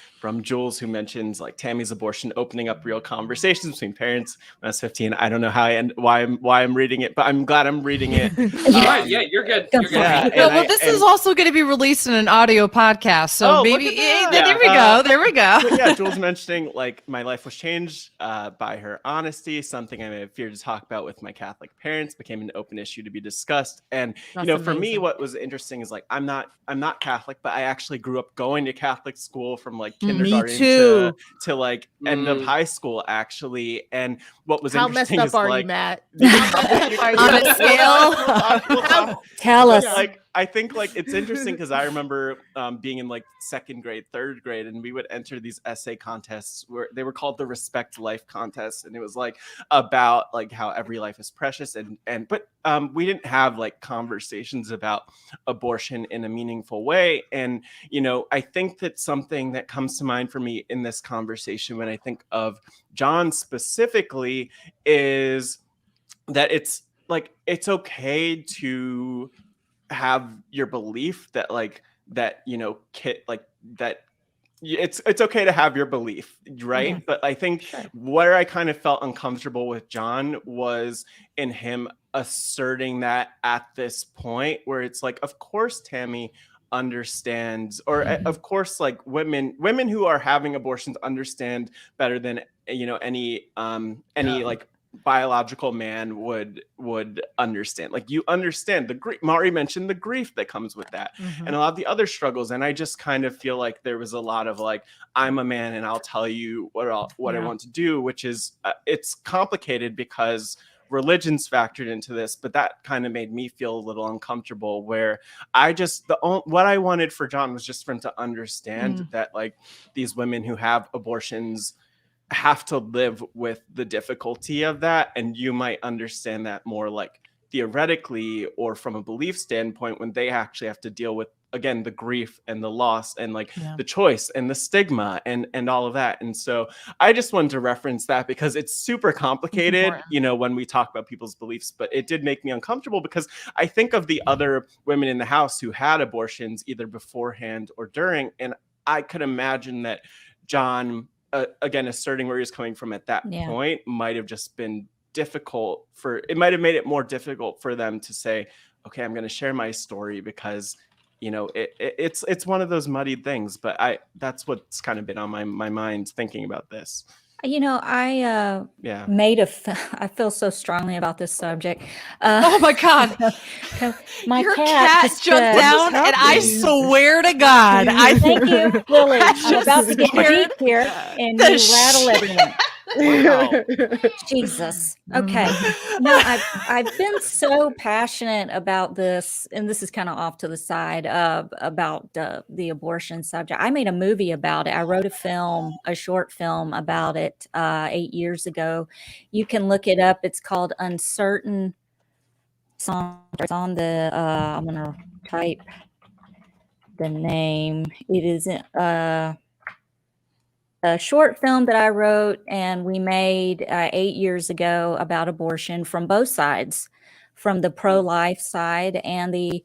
Jules, who mentions like Tammy's abortion opening up real conversations between parents when I was 15. I don't know why I'm reading it, but I'm glad I'm reading it. All right, you're good. You're good. Yeah, this is also going to be released in an audio podcast, so maybe there we go. There we go. Yeah, Jules mentioning like my life was changed by her honesty, something I may have feared to talk about with my Catholic parents became an open issue to be discussed. And for me, what was interesting is like I'm not Catholic, but I actually grew up going to Catholic school from like kindergarten to like end of high school actually. And what was interesting is like, you, Matt? On a scale, tell us. Like I think like it's interesting because I remember being in like 2nd grade, 3rd grade, and we would enter these essay contests where they were called the Respect Life contests, and it was like about like how every life is precious, but we didn't have like conversations about abortion in a meaningful way. And I think that something that comes to mind for me in this conversation when I think of John specifically is that it's okay to have your belief that it's okay to have your belief, right? But I think where I kind of felt uncomfortable with John was in him asserting that at this point where it's like, of course Tammy understands, or of course like women who are having abortions understand better than any like biological man would understand. Like you understand the grief. Mari mentioned the grief that comes with that, and a lot of the other struggles. And I just kind of feel like there was a lot of like, I'm a man and I'll tell you what I want to do, which is it's complicated because religion's factored into this, but that kind of made me feel a little uncomfortable where what I wanted for John was just for him to understand that like these women who have abortions have to live with the difficulty of that. And you might understand that more like theoretically or from a belief standpoint when they actually have to deal with, again, the grief and the loss and like the choice and the stigma and all of that. And so I just wanted to reference that because it's super complicated, when we talk about people's beliefs, but it did make me uncomfortable because I think of the other women in the house who had abortions either beforehand or during. And I could imagine that John, again, asserting where he was coming from at that point might have just been difficult it might have made it more difficult for them to say, okay, I'm going to share my story because, it's one of those muddied things, but that's what's kind of been on my mind thinking about this. I I feel so strongly about this subject. Oh my God. My Your cat cat jumped down, and I swear to God, Thank you, Lily. I'm about to get scared deep here, and the you rattle everyone. Wow. Jesus. Okay. No, I've been so passionate about this, and this is kind of off to the side about the abortion subject. I made a movie about it. I wrote a short film about it 8 years ago. You can look it up. It's called Uncertain. It's on the. I'm gonna type the name. It is a short film that I wrote and we made 8 years ago about abortion from both sides, from the pro-life side and the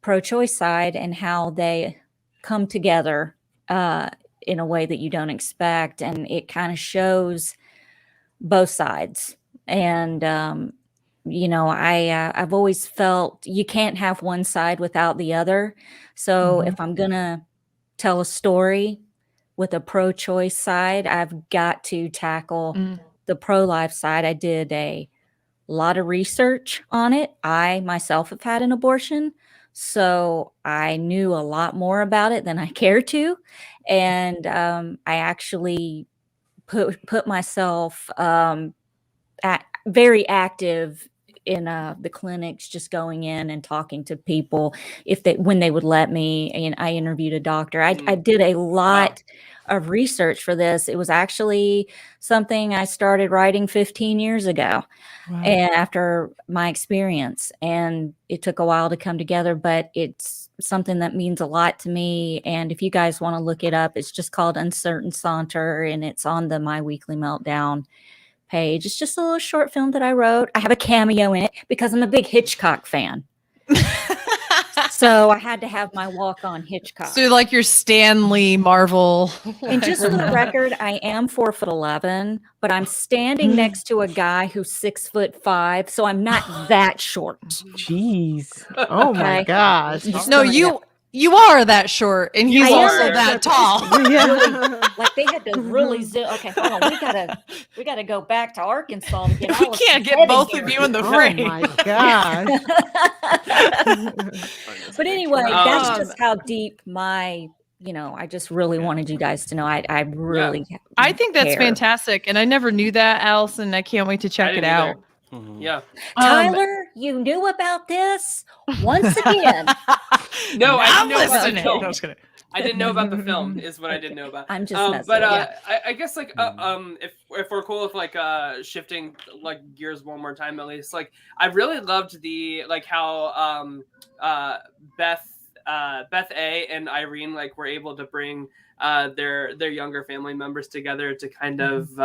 pro-choice side, and how they come together in a way that you don't expect. And it kind of shows both sides. And, I've always felt you can't have one side without the other. So if I'm going to tell a story with a pro-choice side, I've got to tackle the pro-life side. I did a lot of research on it. I myself have had an abortion, so I knew a lot more about it than I care to. And I actually put myself very active in the clinics, just going in and talking to people when they would let me. And I interviewed a doctor. I did a lot of research for this. It was actually something I started writing 15 years ago. Wow. And after my experience, and it took a while to come together, but it's something that means a lot to me. And if you guys want to look it up, it's just called Uncertain Saunter, and it's on the My Weekly Meltdown page. It's just a little short film that I wrote. I have a cameo in it because I'm a big Hitchcock fan. So I had to have my walk on Hitchcock. So like your Stanley Marvel. And just for the record, I am 4'11", but I'm standing next to a guy who's 6'5", so I'm not that short. Jeez. Oh my gosh. No, you are that short, and he's also that tall. Like they had to really zoom. Okay, hold on. We gotta go back to Arkansas to get. We can't get both of you in the frame. Oh my gosh. But anyway, that's just how deep my. I just really wanted you guys to know. I really. I think that's fantastic, and I never knew that, Allison. I can't wait to check it out. Yeah. Tyler, you knew about this once again. No, I didn't know about the film. I didn't know about the film is what I didn't know about. I'm just messing but with I guess like if we're cool with like shifting like gears one more time at least, like I really loved the like how Beth A and Irene like were able to bring their younger family members together to kind of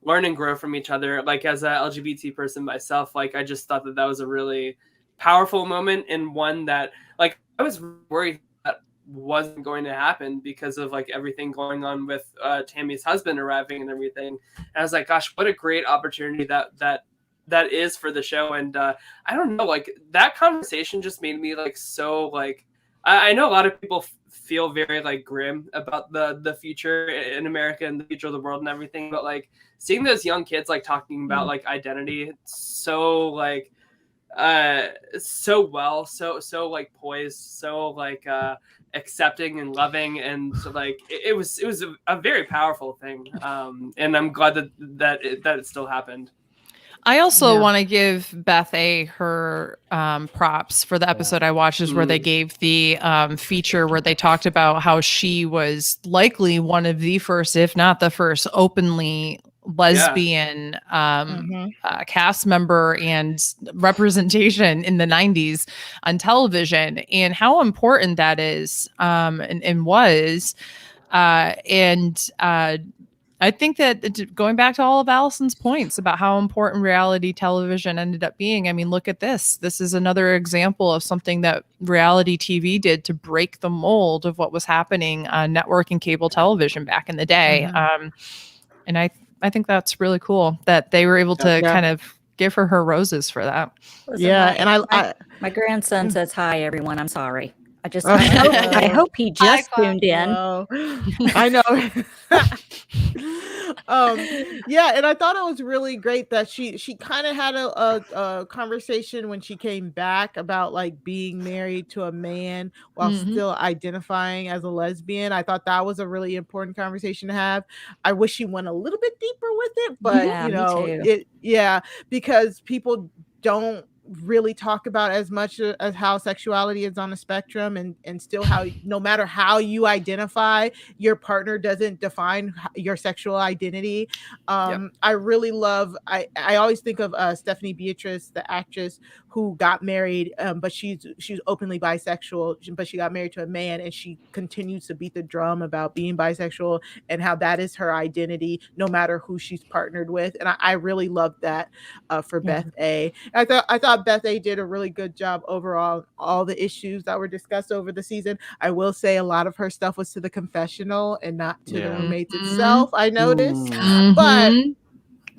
learn and grow from each other. Like as a LGBT person myself, like I just thought that was a really powerful moment, and one that like I was worried that wasn't going to happen because of like everything going on with Tammy's husband arriving and everything. And I was like, gosh, what a great opportunity that is for the show. And I don't know, like that conversation just made me like so like I know a lot of people feel very like grim about the future in America and the future of the world and everything, but like seeing those young kids like talking about like identity so like so like poised, so like accepting and loving, and so like it was a very powerful thing, and I'm glad that it still happened. I also want to give Beth A her props for the episode I watched, is where they gave the feature where they talked about how she was likely one of the first, if not the first, openly lesbian cast member and representation in the 90s on television, and how important that is and was. I think that going back to all of Allison's points about how important reality television ended up being, I mean, look at this. This is another example of something that reality TV did to break the mold of what was happening on network and cable television back in the day. And I think that's really cool that they were able to kind of give her roses for that. Listen, and my grandson says, "Hi, everyone. I'm sorry. I hope he just tuned in. I know. Yeah, and I thought it was really great that she kind of had a conversation when she came back about like being married to a man while still identifying as a lesbian. I thought that was a really important conversation to have. I wish she went a little bit deeper with it, but because people don't really talk about as much as how sexuality is on a spectrum, and still how no matter how you identify, your partner doesn't define your sexual identity. I really love, I always think of Stephanie Beatrice, the actress who got married, but she's openly bisexual, but she got married to a man, and she continues to beat the drum about being bisexual and how that is her identity no matter who she's partnered with. And I really love that for Beth A. I thought Beth A did a really good job overall, all the issues that were discussed over the season. I will say a lot of her stuff was to the confessional and not to the roommates itself, I noticed. But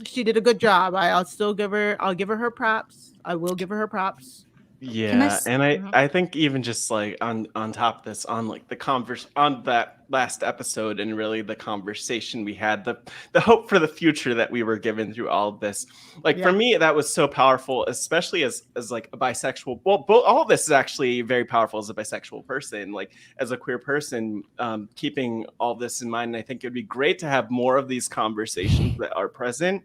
she did a good job. I'll give her her props. I will give her her props. Yeah, and I think even just like on top of this, on like the on that last episode, and really the conversation we had, the hope for the future that we were given through all of this, like for me that was so powerful, especially as like a bisexual. Well, all of this is actually very powerful as a bisexual person, like as a queer person, keeping all this in mind. And I think it'd be great to have more of these conversations that are present,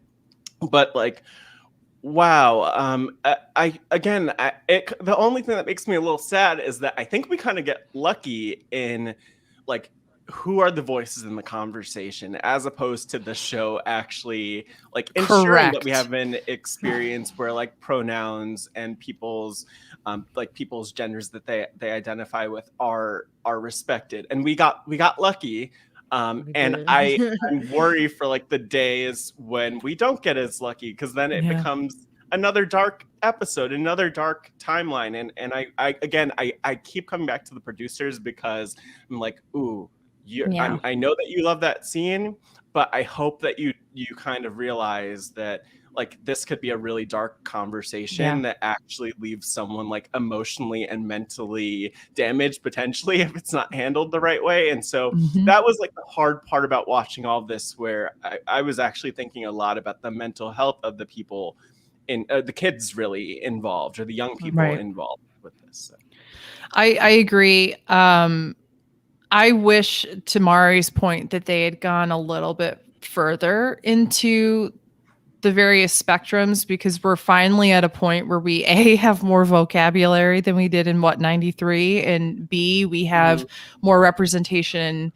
but like. Wow. The only thing that makes me a little sad is that I think we kind of get lucky in like who are the voices in the conversation, as opposed to the show actually like ensuring that we have an experience where like pronouns and people's genders that they identify with are respected. And we got lucky. And I worry for like the days when we don't get as lucky, because then it becomes another dark episode, another dark timeline. And I keep coming back to the producers, because I'm like, ooh, I know that you love that scene, but I hope that you kind of realize that like this could be a really dark conversation that actually leaves someone like emotionally and mentally damaged potentially if it's not handled the right way. And so that was like the hard part about watching all of this, where I was actually thinking a lot about the mental health of the people in the kids really involved, or the young people involved with this. So. I agree. I wish, to Mari's point, that they had gone a little bit further into the various spectrums, because we're finally at a point where we A, have more vocabulary than we did in 93, and B, we have more representation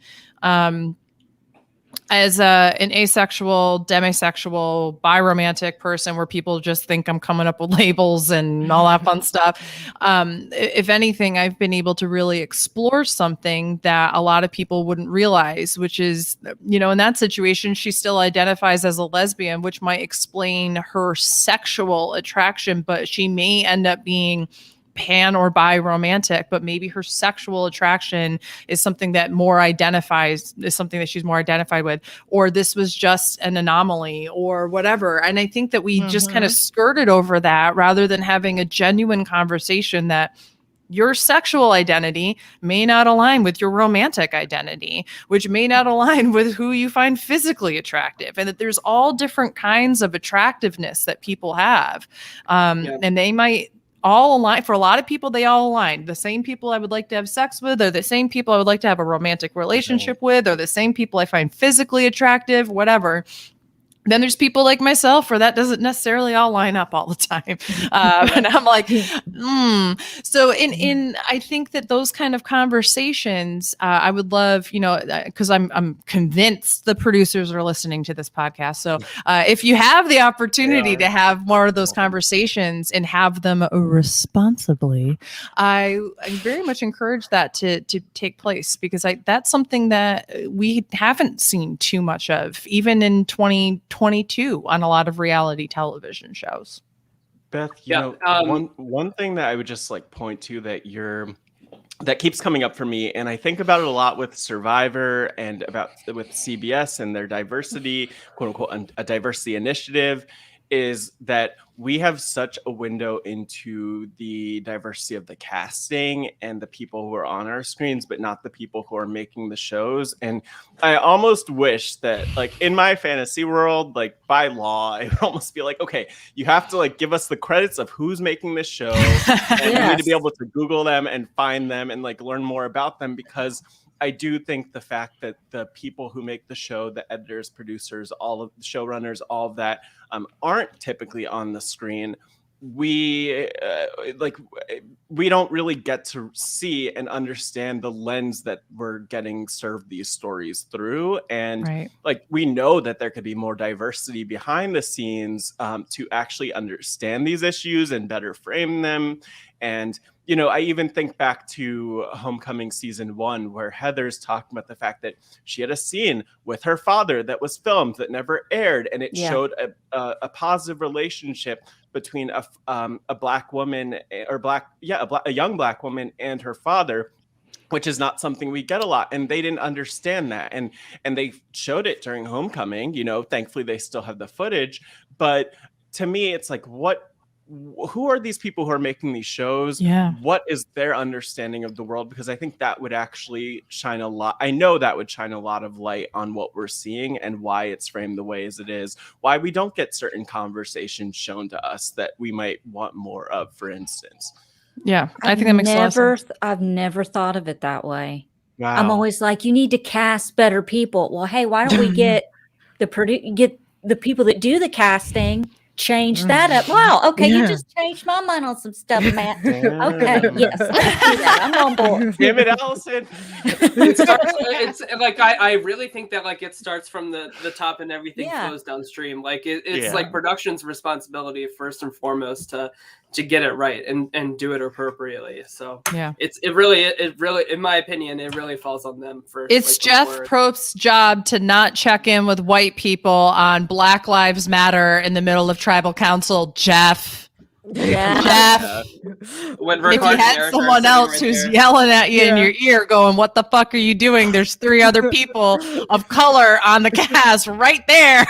as an asexual, demisexual, biromantic person, where people just think I'm coming up with labels and all that fun stuff. If anything, I've been able to really explore something that a lot of people wouldn't realize, which is, in that situation, she still identifies as a lesbian, which might explain her sexual attraction, but she may end up being pan or bi romantic, but maybe her sexual attraction is something that something that she's more identified with, or this was just an anomaly or whatever. And I think that we just kind of skirted over that, rather than having a genuine conversation that your sexual identity may not align with your romantic identity, which may not align with who you find physically attractive, and that there's all different kinds of attractiveness that people have. And they might all align. For a lot of people, they all align. The same people I would like to have sex with, or the same people I would like to have a romantic relationship with, or the same people I find physically attractive, whatever. Then there's people like myself where that doesn't necessarily all line up all the time. And I'm like, So I think that those kind of conversations, I would love, because I'm convinced the producers are listening to this podcast. So if you have the opportunity to have more of those conversations and have them responsibly, I very much encourage that to take place, because that's something that we haven't seen too much of, even in 2022 on a lot of reality television shows. Beth, one thing that I would just like point to that keeps coming up for me, and I think about it a lot with Survivor and with CBS and their diversity, quote unquote, a diversity initiative, is that we have such a window into the diversity of the casting and the people who are on our screens, but not the people who are making the shows. And I almost wish that, like, in my fantasy world, like by law, I would almost be like, okay, you have to like give us the credits of who's making this show, and you need to be able to Google them and find them and like learn more about them, because I do think the fact that the people who make the show, the editors, producers, all of the showrunners, all of that, aren't typically on the screen. We don't really get to see and understand the lens that we're getting served these stories through. And like, we know that there could be more diversity behind the scenes to actually understand these issues and better frame them. And you know, I even think back to Homecoming season 1, where Heather's talking about the fact that she had a scene with her father that was filmed that never aired, and it showed a positive relationship between a black woman or a young black woman and her father, which is not something we get a lot. And they didn't understand that, and they showed it during Homecoming. You know, thankfully they still have the footage, but to me, it's like, who are these people who are making these shows? What is their understanding of the world? Because I think that would actually shine a lot. I know that would shine a lot of light on what we're seeing and why it's framed the way as it is, why we don't get certain conversations shown to us that we might want more of, for instance. Yeah, I think that makes a lot of sense. I've never thought of it that way. Wow. I'm always like, you need to cast better people. Well, hey, why don't we get the people that do the casting? Change that up. Wow. Okay. You just changed my mind on some stuff, Matt. Okay. Yes. I'm on board. Damn it, Allison. It's like, I really think that like it starts from the top and everything flows downstream. Like it's like production's responsibility first and foremost to get it right and do it appropriately. So it really, in my opinion, it really falls on them first. It's like, Jeff Probst's job to not check in with white people on Black Lives Matter in the middle of tribal council. Jeff. Jeff. If you had someone else who's yelling at you in your ear going, what the fuck are you doing? There's 3 other people of color on the cast right there.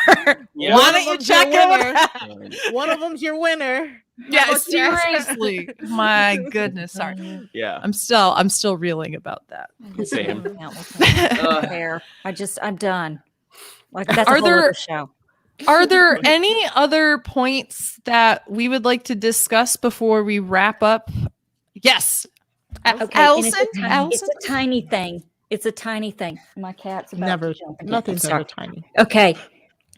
Why don't you check in with that? One of them's your winner. Yeah, seriously. My goodness. Sorry. Yeah. I'm still reeling about that. Same. I'm done. Like, that's a whole other show. Are there any other points that we would like to discuss before we wrap up? Yes. Okay. Allison? It's a tiny thing. It's a tiny thing. My cat's about to jump again. Nothing's ever tiny. Okay.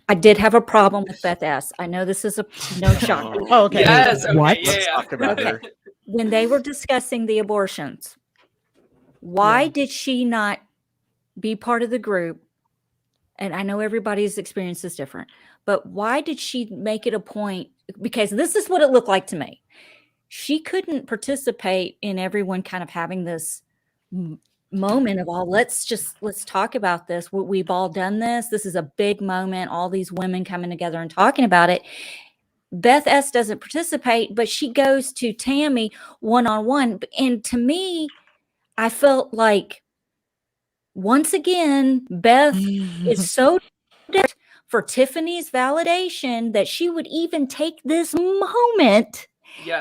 I did have a problem with Beth S. I know this is no shock. Oh, okay. Yes. Okay. What? Yeah. Talk about her. When they were discussing the abortions, why did she not be part of the group? And I know everybody's experience is different, but why did she make it a point? Because this is what it looked like to me. She couldn't participate in everyone kind of having this moment of, let's talk about this. We've all done this. This is a big moment. All these women coming together and talking about it. Beth S. doesn't participate, but she goes to Tammy one-on-one. And to me, I felt like, once again, Beth is so desperate for Tiffany's validation that she would even take this moment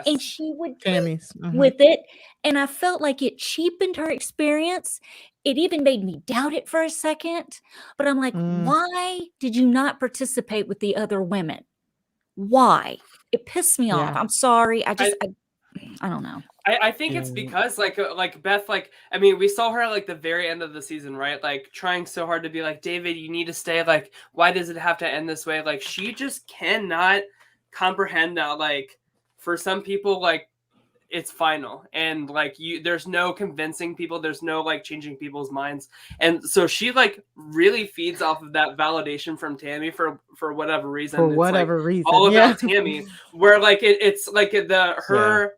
and she would Tammy's with it. And I felt like it cheapened her experience. It even made me doubt it for a second. But I'm like, why did you not participate with the other women? Why? It pissed me off. I'm sorry. I don't know. I think it's because like Beth, like, I mean, we saw her at like the very end of the season, right? Like trying so hard to be like, David, you need to stay. Like, why does it have to end this way? Like, she just cannot comprehend that. Like, for some people, like, it's final, and like there's no convincing people, there's no like changing people's minds, and so she like really feeds off of that validation from Tammy for whatever reason. All about Tammy, where like it's like her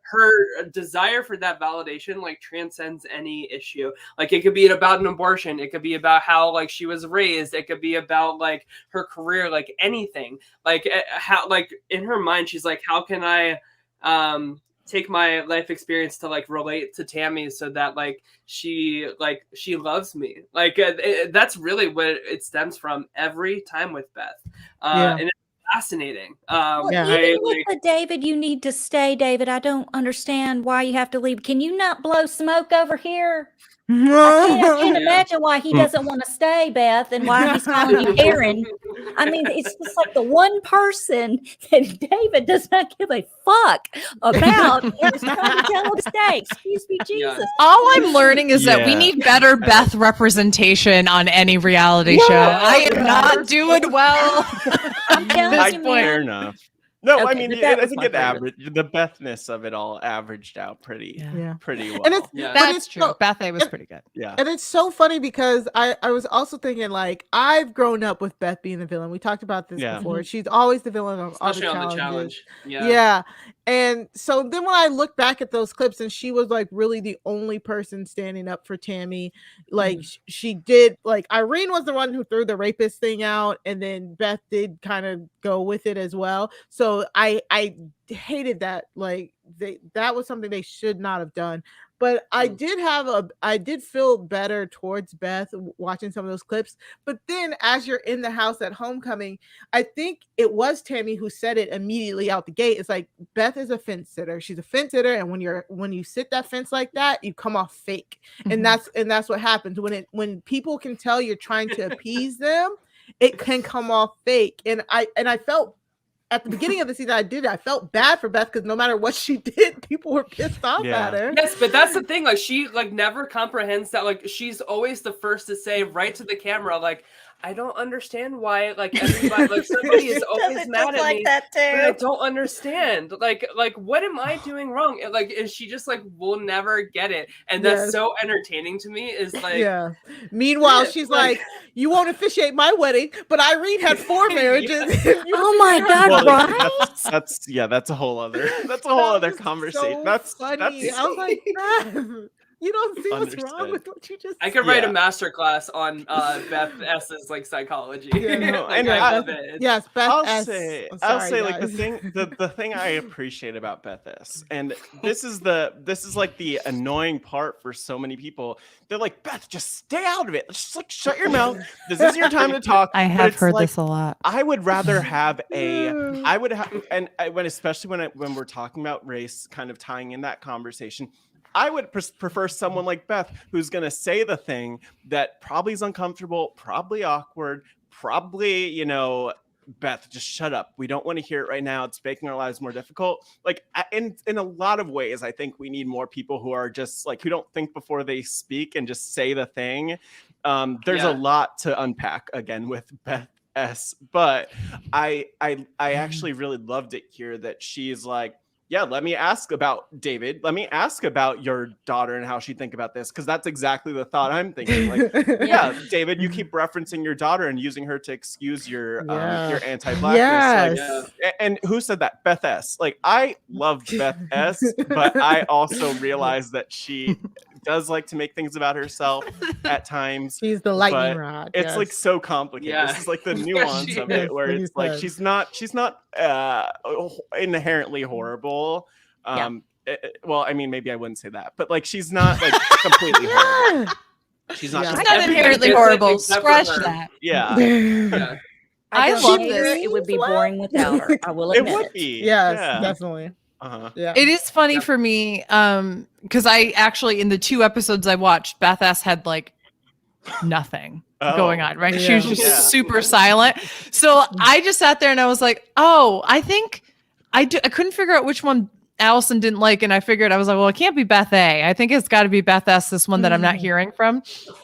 desire for that validation like transcends any issue. Like, it could be about an abortion, it could be about how like she was raised, it could be about like her career, like anything. Like how, like in her mind, she's like, how can I take my life experience to like relate to Tammy so that like she loves me. Like that's really what it stems from every time with Beth. And fascinating. Well, even with the David, you need to stay, David. I don't understand why you have to leave. Can you not blow smoke over here? I can't imagine why he doesn't want to stay, Beth, and why he's calling you Karen. I mean, it's just like the one person that David does not give a fuck about is trying to tell him to stay. Excuse me, Jesus. Yeah. All I'm learning is that we need better Beth representation on any reality show. I am not doing well. I'm telling you, fair enough. No, Okay, I mean, that I was think my it favorite. averaged, the Bethness of it all averaged out pretty well. And it's, That's true. Beth A was pretty good. Yeah. And it's so funny because I was also thinking, like, I've grown up with Beth being the villain. We talked about this before. She's always the villain of Especially all the on the challenges. challenge. Yeah. And so then when I look back at those clips and she was like really the only person standing up for Tammy, like she did, like Irene was the one who threw the rapist thing out, and then Beth did kind of go with it as well. So I hated that. Like that was something they should not have done. But I did feel better towards Beth watching some of those clips. But then as you're in the house at homecoming, I think it was Tammy who said it immediately out the gate. It's like, Beth is a fence sitter. She's a fence sitter. And when you sit that fence like that, you come off fake. And that's what happens when people can tell you're trying to appease them, it can come off fake. And I felt at the beginning of the season, I felt bad for Beth because no matter what she did, people were pissed off at her. Yes, but that's the thing. Like, she never comprehends that. Like, she's always the first to say right to the camera, like, I don't understand why, like, everybody, like, somebody is always mad at me. That too. But I don't understand. Like, what am I doing wrong? Like, is she just like will never get it? And that's so entertaining to me. Is like, Meanwhile, she's like, you won't officiate my wedding, but Irene had 4 marriages. Oh my God, right? That's a whole other conversation. So that's funny. I was like, Beth, you don't see what's wrong with what you just I could write a master class on Beth S's like psychology. Beth I'll say like the thing I appreciate about Beth S, and this is like the annoying part for so many people. They're like, Beth, just stay out of it. Just like shut your mouth. This is your time to talk. I have heard this a lot. I would rather have especially when we're talking about race, kind of tying in that conversation. I would prefer someone like Beth who's going to say the thing that probably is uncomfortable, probably awkward, probably, Beth, just shut up. We don't want to hear it right now. It's making our lives more difficult. Like in a lot of ways, I think we need more people who are just like, who don't think before they speak and just say the thing. There's a lot to unpack again with Beth S, but I actually really loved it here that she's like, yeah, let me ask about David. Let me ask about your daughter and how she think about this. Because that's exactly the thought I'm thinking. Like, David, you keep referencing your daughter and using her to excuse your anti-blackness. Yes. Like, and who said that? Beth S. Like, I loved Beth S, but I also realized that she does like to make things about herself at times. She's the lightning rod. It's like so complicated. This is like the nuance of it, where it's like she's not inherently horrible. Well, I mean, maybe I wouldn't say that, but like she's not like completely horrible. She's not. She's not inherently horrible. Scratch that. Yeah. I love this. It would be boring without her. I will admit it would be. Yes, definitely. It is funny for me because I actually, in the 2 episodes I watched, Beth S had like nothing going on, right? She was just super silent. So I just sat there and I was like, I think I couldn't figure out which one Allison didn't like, and I figured, I was like, well, it can't be Beth A. I think it's got to be Beth S, this one that I'm not hearing from.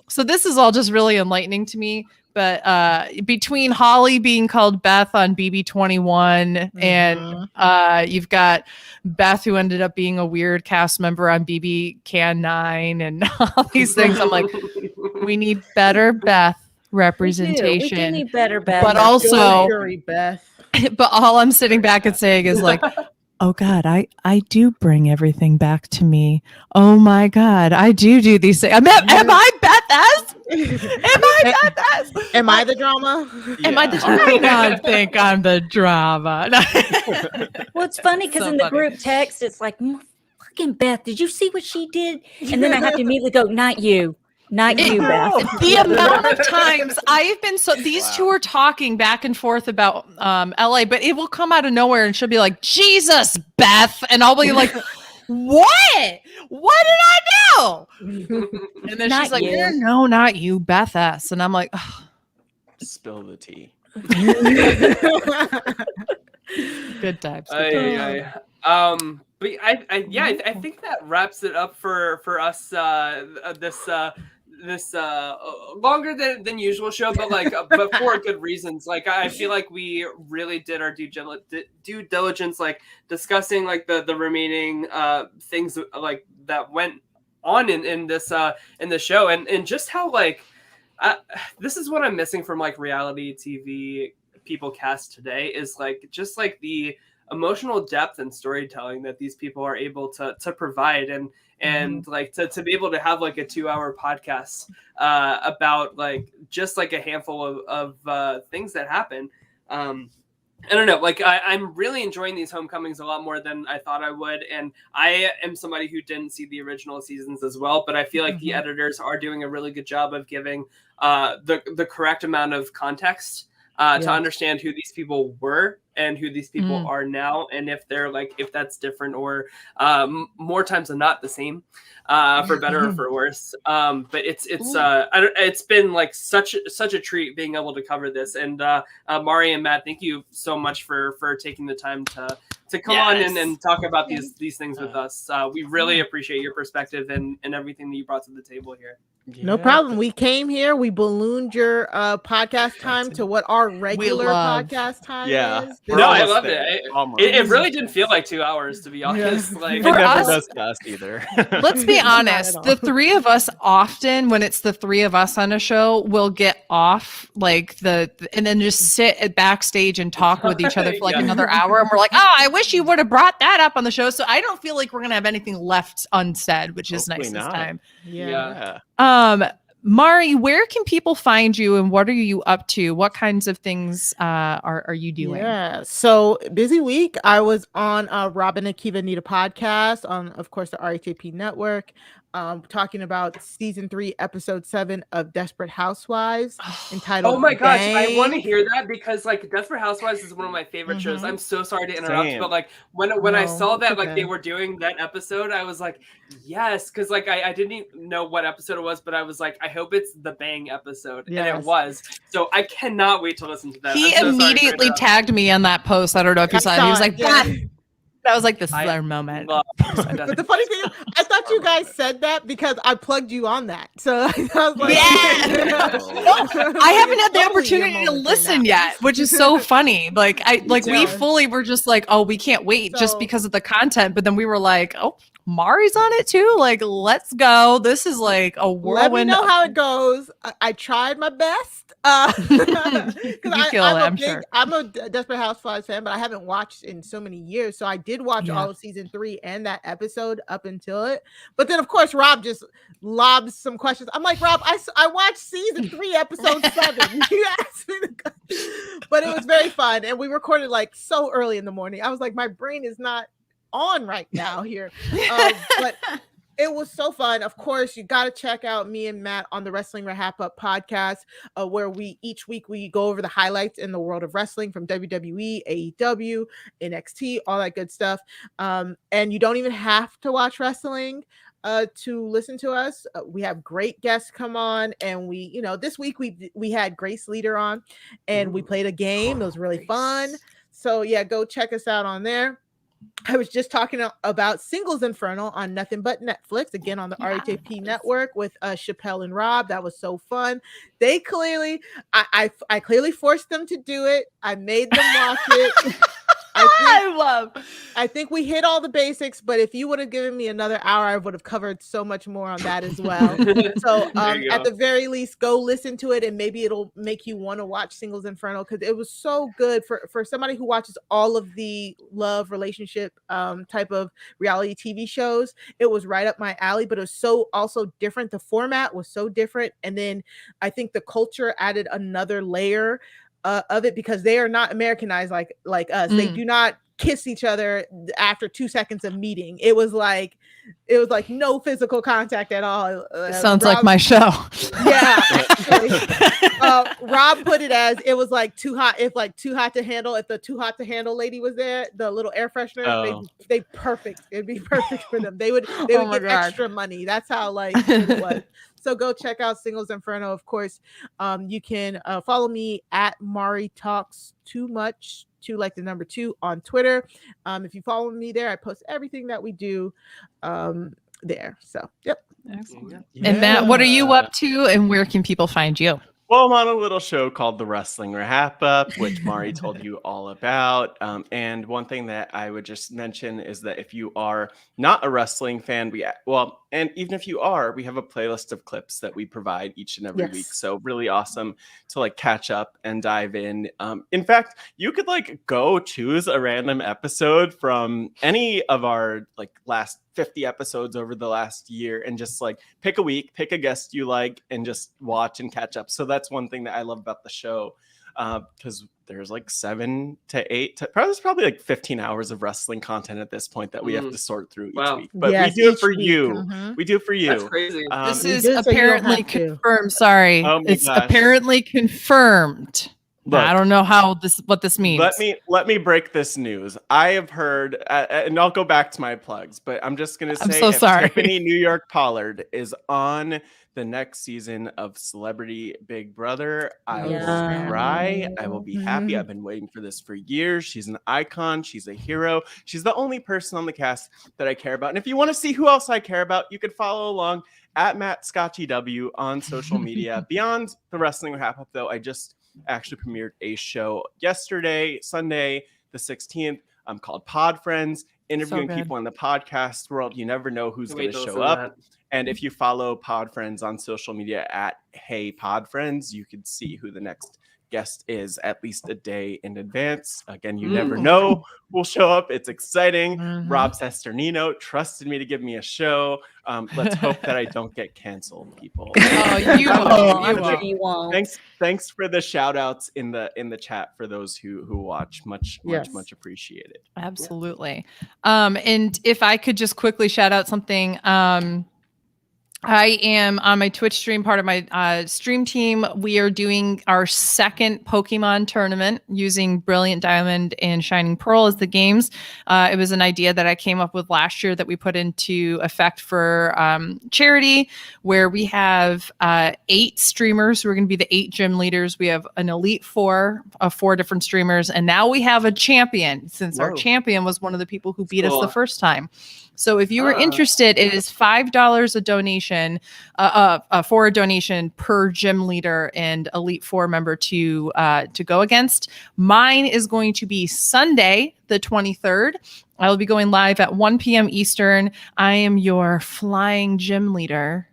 So this is all just really enlightening to me. But between Holly being called Beth on BB21 and you've got Beth who ended up being a weird cast member on BB Can 9 and all these things, I'm like, we need better Beth representation. We do need better Beth. But also, Beth. But all I'm sitting back and saying is like, oh God, I do bring everything back to me. Oh my God, I do these things. Am I Beth S? Am I Beth S? Am I the drama? Am I the drama? I don't think I'm the drama. Well, it's funny because in the group text, it's like, fucking Beth, did you see what she did? And then I have to immediately go, not you. Not you, Beth. The amount of times I've been these two are talking back and forth about LA, but it will come out of nowhere and she'll be like, Jesus, Beth. And I'll be like, what? What did I do? And then she's like, no, not you, Beth S. And I'm like, oh. Spill the tea. Good times. But I think that wraps it up for us this longer than usual show, but but for good reasons. Like I feel like we really did our due diligence, like discussing like the remaining things like that went on in this show, and just how like this is what I'm missing from like reality TV people cast today, is like just like the emotional depth and storytelling that these people are able to provide, and like to be able to have like a 2-hour podcast about like just like a handful of things that happen. I don't know, like I'm really enjoying these homecomings a lot more than I thought I would, and I am somebody who didn't see the original seasons as well, but I feel like the editors are doing a really good job of giving the correct amount of context to understand who these people were and who these people are now, and if they're like, if that's different or more times than not the same, for better or for worse. But it's been like such a treat being able to cover this. And Mari and Matt, thank you so much for taking the time to come on and talk about these things with us. We really appreciate your perspective and everything that you brought to the table here. No problem. We came here. We ballooned your podcast time to what our regular podcast time is. No, I loved it. It really didn't feel like 2 hours, to be honest. Like it never does to us either. Let's be honest. The three of us often, when it's the three of us on a show, will get off like and then just sit at backstage and talk with each other for like another hour. And we're like, oh, I wish you would have brought that up on the show. So I don't feel like we're gonna have anything left unsaid, which is nice this time. Yeah. Mari, where can people find you and what are you up to? What kinds of things are you doing? Yeah, so busy week. I was on Robin and Kiva Need a podcast on, of course, the RHAP network, talking about season 3, episode 7 of Desperate Housewives, entitled Oh my gosh, Bang. I want to hear that, because like Desperate Housewives is one of my favorite shows. I'm so sorry to interrupt, but like when I saw that like they were doing that episode, I was like, yes, because like I didn't even know what episode it was, but I was like, I hope it's the Bang episode. And it was. So I cannot wait to listen to that. He immediately tagged me on that post. I don't know if you saw it. He was like, I was like, this is our moment. But the funny thing is, I thought you guys said that because I plugged you on that. So I was like, I haven't had the opportunity to listen yet, which is so funny. Like we fully were just like, oh, we can't wait just because of the content. But then we were like, oh, Mari's on it too. Like, let's go. This is like a whirlwind. Let me know how it goes. I tried my best. Sure. I'm a Desperate Housewives fan, but I haven't watched in so many years. So I did watch all of season 3 and that episode up until it. But then, of course, Rob just lobs some questions. I'm like, Rob, I watched season 3, episode 7. You asked me but it was very fun. And we recorded like so early in the morning. I was like, my brain is not on right now here. But it was so fun. Of course, you got to check out me and Matt on the Wrestling RHAP Up podcast, where each week we go over the highlights in the world of wrestling from WWE, AEW, NXT, all that good stuff. And you don't even have to watch wrestling to listen to us. We have great guests come on, and this week we had Grace Leader on, and we played a game. It was really fun. So yeah, go check us out on there. I was just talking about Singles Inferno on Nothing But Netflix, again on the RHAP network with Chappelle and Rob. That was so fun. They clearly, I clearly forced them to do it. I made them watch it. I think we hit all the basics, but if you would have given me another hour, I would have covered so much more on that as well. So at the very least, go listen to it, and maybe it'll make you want to watch Singles Inferno, because it was so good for somebody who watches all of the love relationship type of reality TV shows. It was right up my alley, but it was so also different. The format was so different, and then I think the culture added another layer of it, because they are not Americanized like us. They do not kiss each other after 2 seconds of meeting. It was like no physical contact at all. Sounds like my show. Yeah, actually. Rob put it as it was like too hot. If like too hot to handle, if the too hot to handle lady was there, the little air freshener, they perfect. It'd be perfect for them. They would get extra money. That's how like it was. So go check out Singles Inferno. Of course, you can follow me at Mari Talks Too Much, 2 like the number 2 on Twitter. If you follow me there, I post everything that we do there. So, yep. Excellent. Yeah. And Matt, what are you up to and where can people find you? Well, I'm on a little show called The Wrestling Wrap Up, which Mari told you all about. And one thing that I would just mention is that if you are not a wrestling fan, and even if you are, we have a playlist of clips that we provide each and every week. So really awesome to like catch up and dive in. In fact, you could like go choose a random episode from any of our like last 50 episodes over the last year and just like pick a week, pick a guest you like, and just watch and catch up. So that's one thing that I love about the show, because there's like 7 to 8 probably like 15 hours of wrestling content at this point that we have to sort through each week. But we do it for you. We do it for you. That's crazy. This is apparently confirmed. Sorry. Oh my it's gosh. apparently confirmed. Look, I don't know what this means. Let me break this news. I have heard, and I'll go back to my plugs, but I'm just gonna say, I'm so sorry. Tiffany New York Pollard is on the next season of Celebrity Big Brother, I will cry. I will be happy. I've been waiting for this for years. She's an icon. She's a hero. She's the only person on the cast that I care about. And if you want to see who else I care about, you could follow along at Matt Scotchy W on social media. Beyond the Wrestling Wrap Up, though, I just actually premiered a show yesterday, Sunday, the 16th, called Pod Friends, interviewing people in the podcast world. You never know who's going to show up. And if you follow Pod Friends on social media at Hey Pod Friends, you can see who the next guest is at least a day in advance. Again, you never know who will show up. It's exciting. Rob Sesternino trusted me to give me a show. Let's hope that I don't get canceled, people. You won't. Thanks for the shout outs in the chat for those who watch. Much appreciated. Absolutely. And if I could just quickly shout out something, I am on my Twitch stream, part of my stream team. We are doing our second Pokemon tournament using Brilliant Diamond and Shining Pearl as the games. It was an idea that I came up with last year that we put into effect for charity, where we have 8 streamers. We're going to be the 8 gym leaders. We have an elite 4 of 4 different streamers. And now we have a champion, since our champion was one of the people who beat us the first time. So if you were interested, it is $5 a donation, for a donation per gym leader and Elite 4 member to go against. Mine is going to be Sunday, the 23rd. I will be going live at 1 p.m. Eastern. I am your flying gym leader,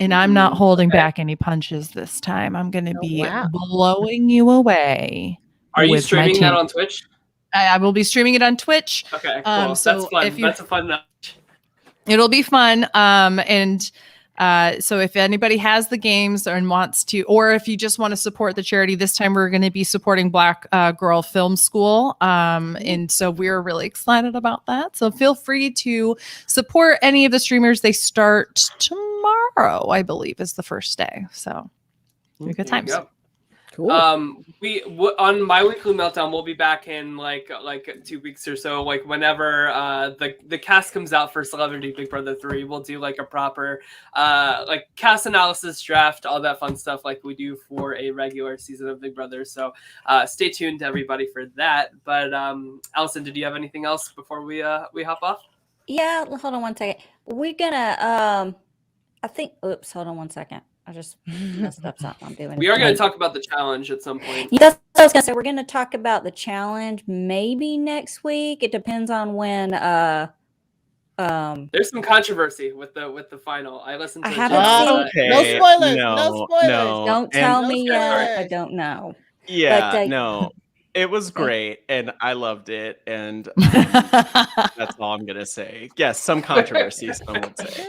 and I'm not holding back any punches this time. I'm going to be blowing you away. Are you streaming that on Twitch? I will be streaming it on Twitch. Okay, cool. So that's fun. That's a fun night. It'll be fun. So if anybody has the games and wants to, or if you just want to support the charity, this time we're going to be supporting Black Girl Film School. And so we're really excited about that. So feel free to support any of the streamers. They start tomorrow, I believe, is the first day. So good times. Cool. We on My Weekly Meltdown, we'll be back in like 2 weeks or so. Like whenever the cast comes out for Celebrity Big Brother 3, we'll do like a proper like cast analysis, draft, all that fun stuff like we do for a regular season of Big Brother. So stay tuned, everybody, for that. But Allison, did you have anything else before we hop off? Yeah, hold on one second. We're gonna I think. Oops, hold on one second. I just messed up something I'm doing. We are going to talk about the challenge at some point. Yeah, that's what I was going to say. We're going to talk about the challenge maybe next week. It depends on when. There's some controversy with the final. I listened to. I haven't seen. No spoilers. No spoilers. No. Don't tell me yet. I don't know. Yeah, but, no. It was great, and I loved it, and that's all I'm gonna say. Yes, some controversy, some would say.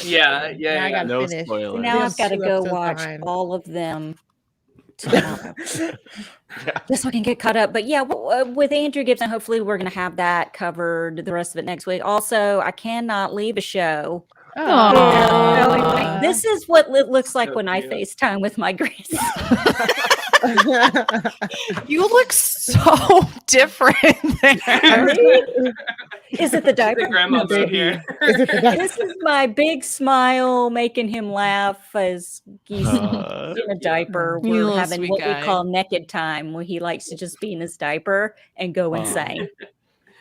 Yeah. I gotta no finish. spoilers. Now I've got to go watch all of them tomorrow. Just so I can get caught up. But yeah, with Andrew Gibson, hopefully we're going to have that covered the rest of it next week. Also, I cannot leave a show. This is what it looks like when I FaceTime with my grandson. You look so different there. Is it the diaper? The grandma mode here. This is my big smile making him laugh as he's in a diaper. You We're little having sweet what guy. we call naked time, where he likes to just be in his diaper and go insane.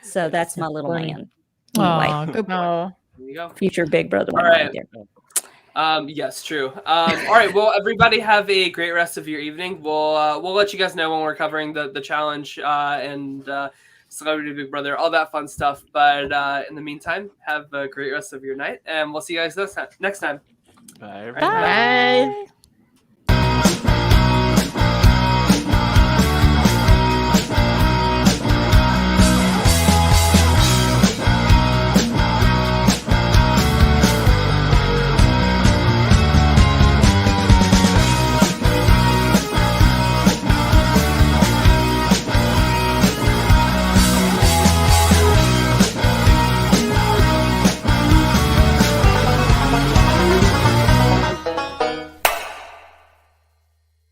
So that's my little man. Anyway, Good boy. There you go. future big brother. All right. Yes, true. All right. Well, everybody have a great rest of your evening. We'll let you guys know when we're covering the challenge and Celebrity Big Brother, all that fun stuff. But in the meantime, have a great rest of your night, and we'll see you guys next time. Bye. Bye.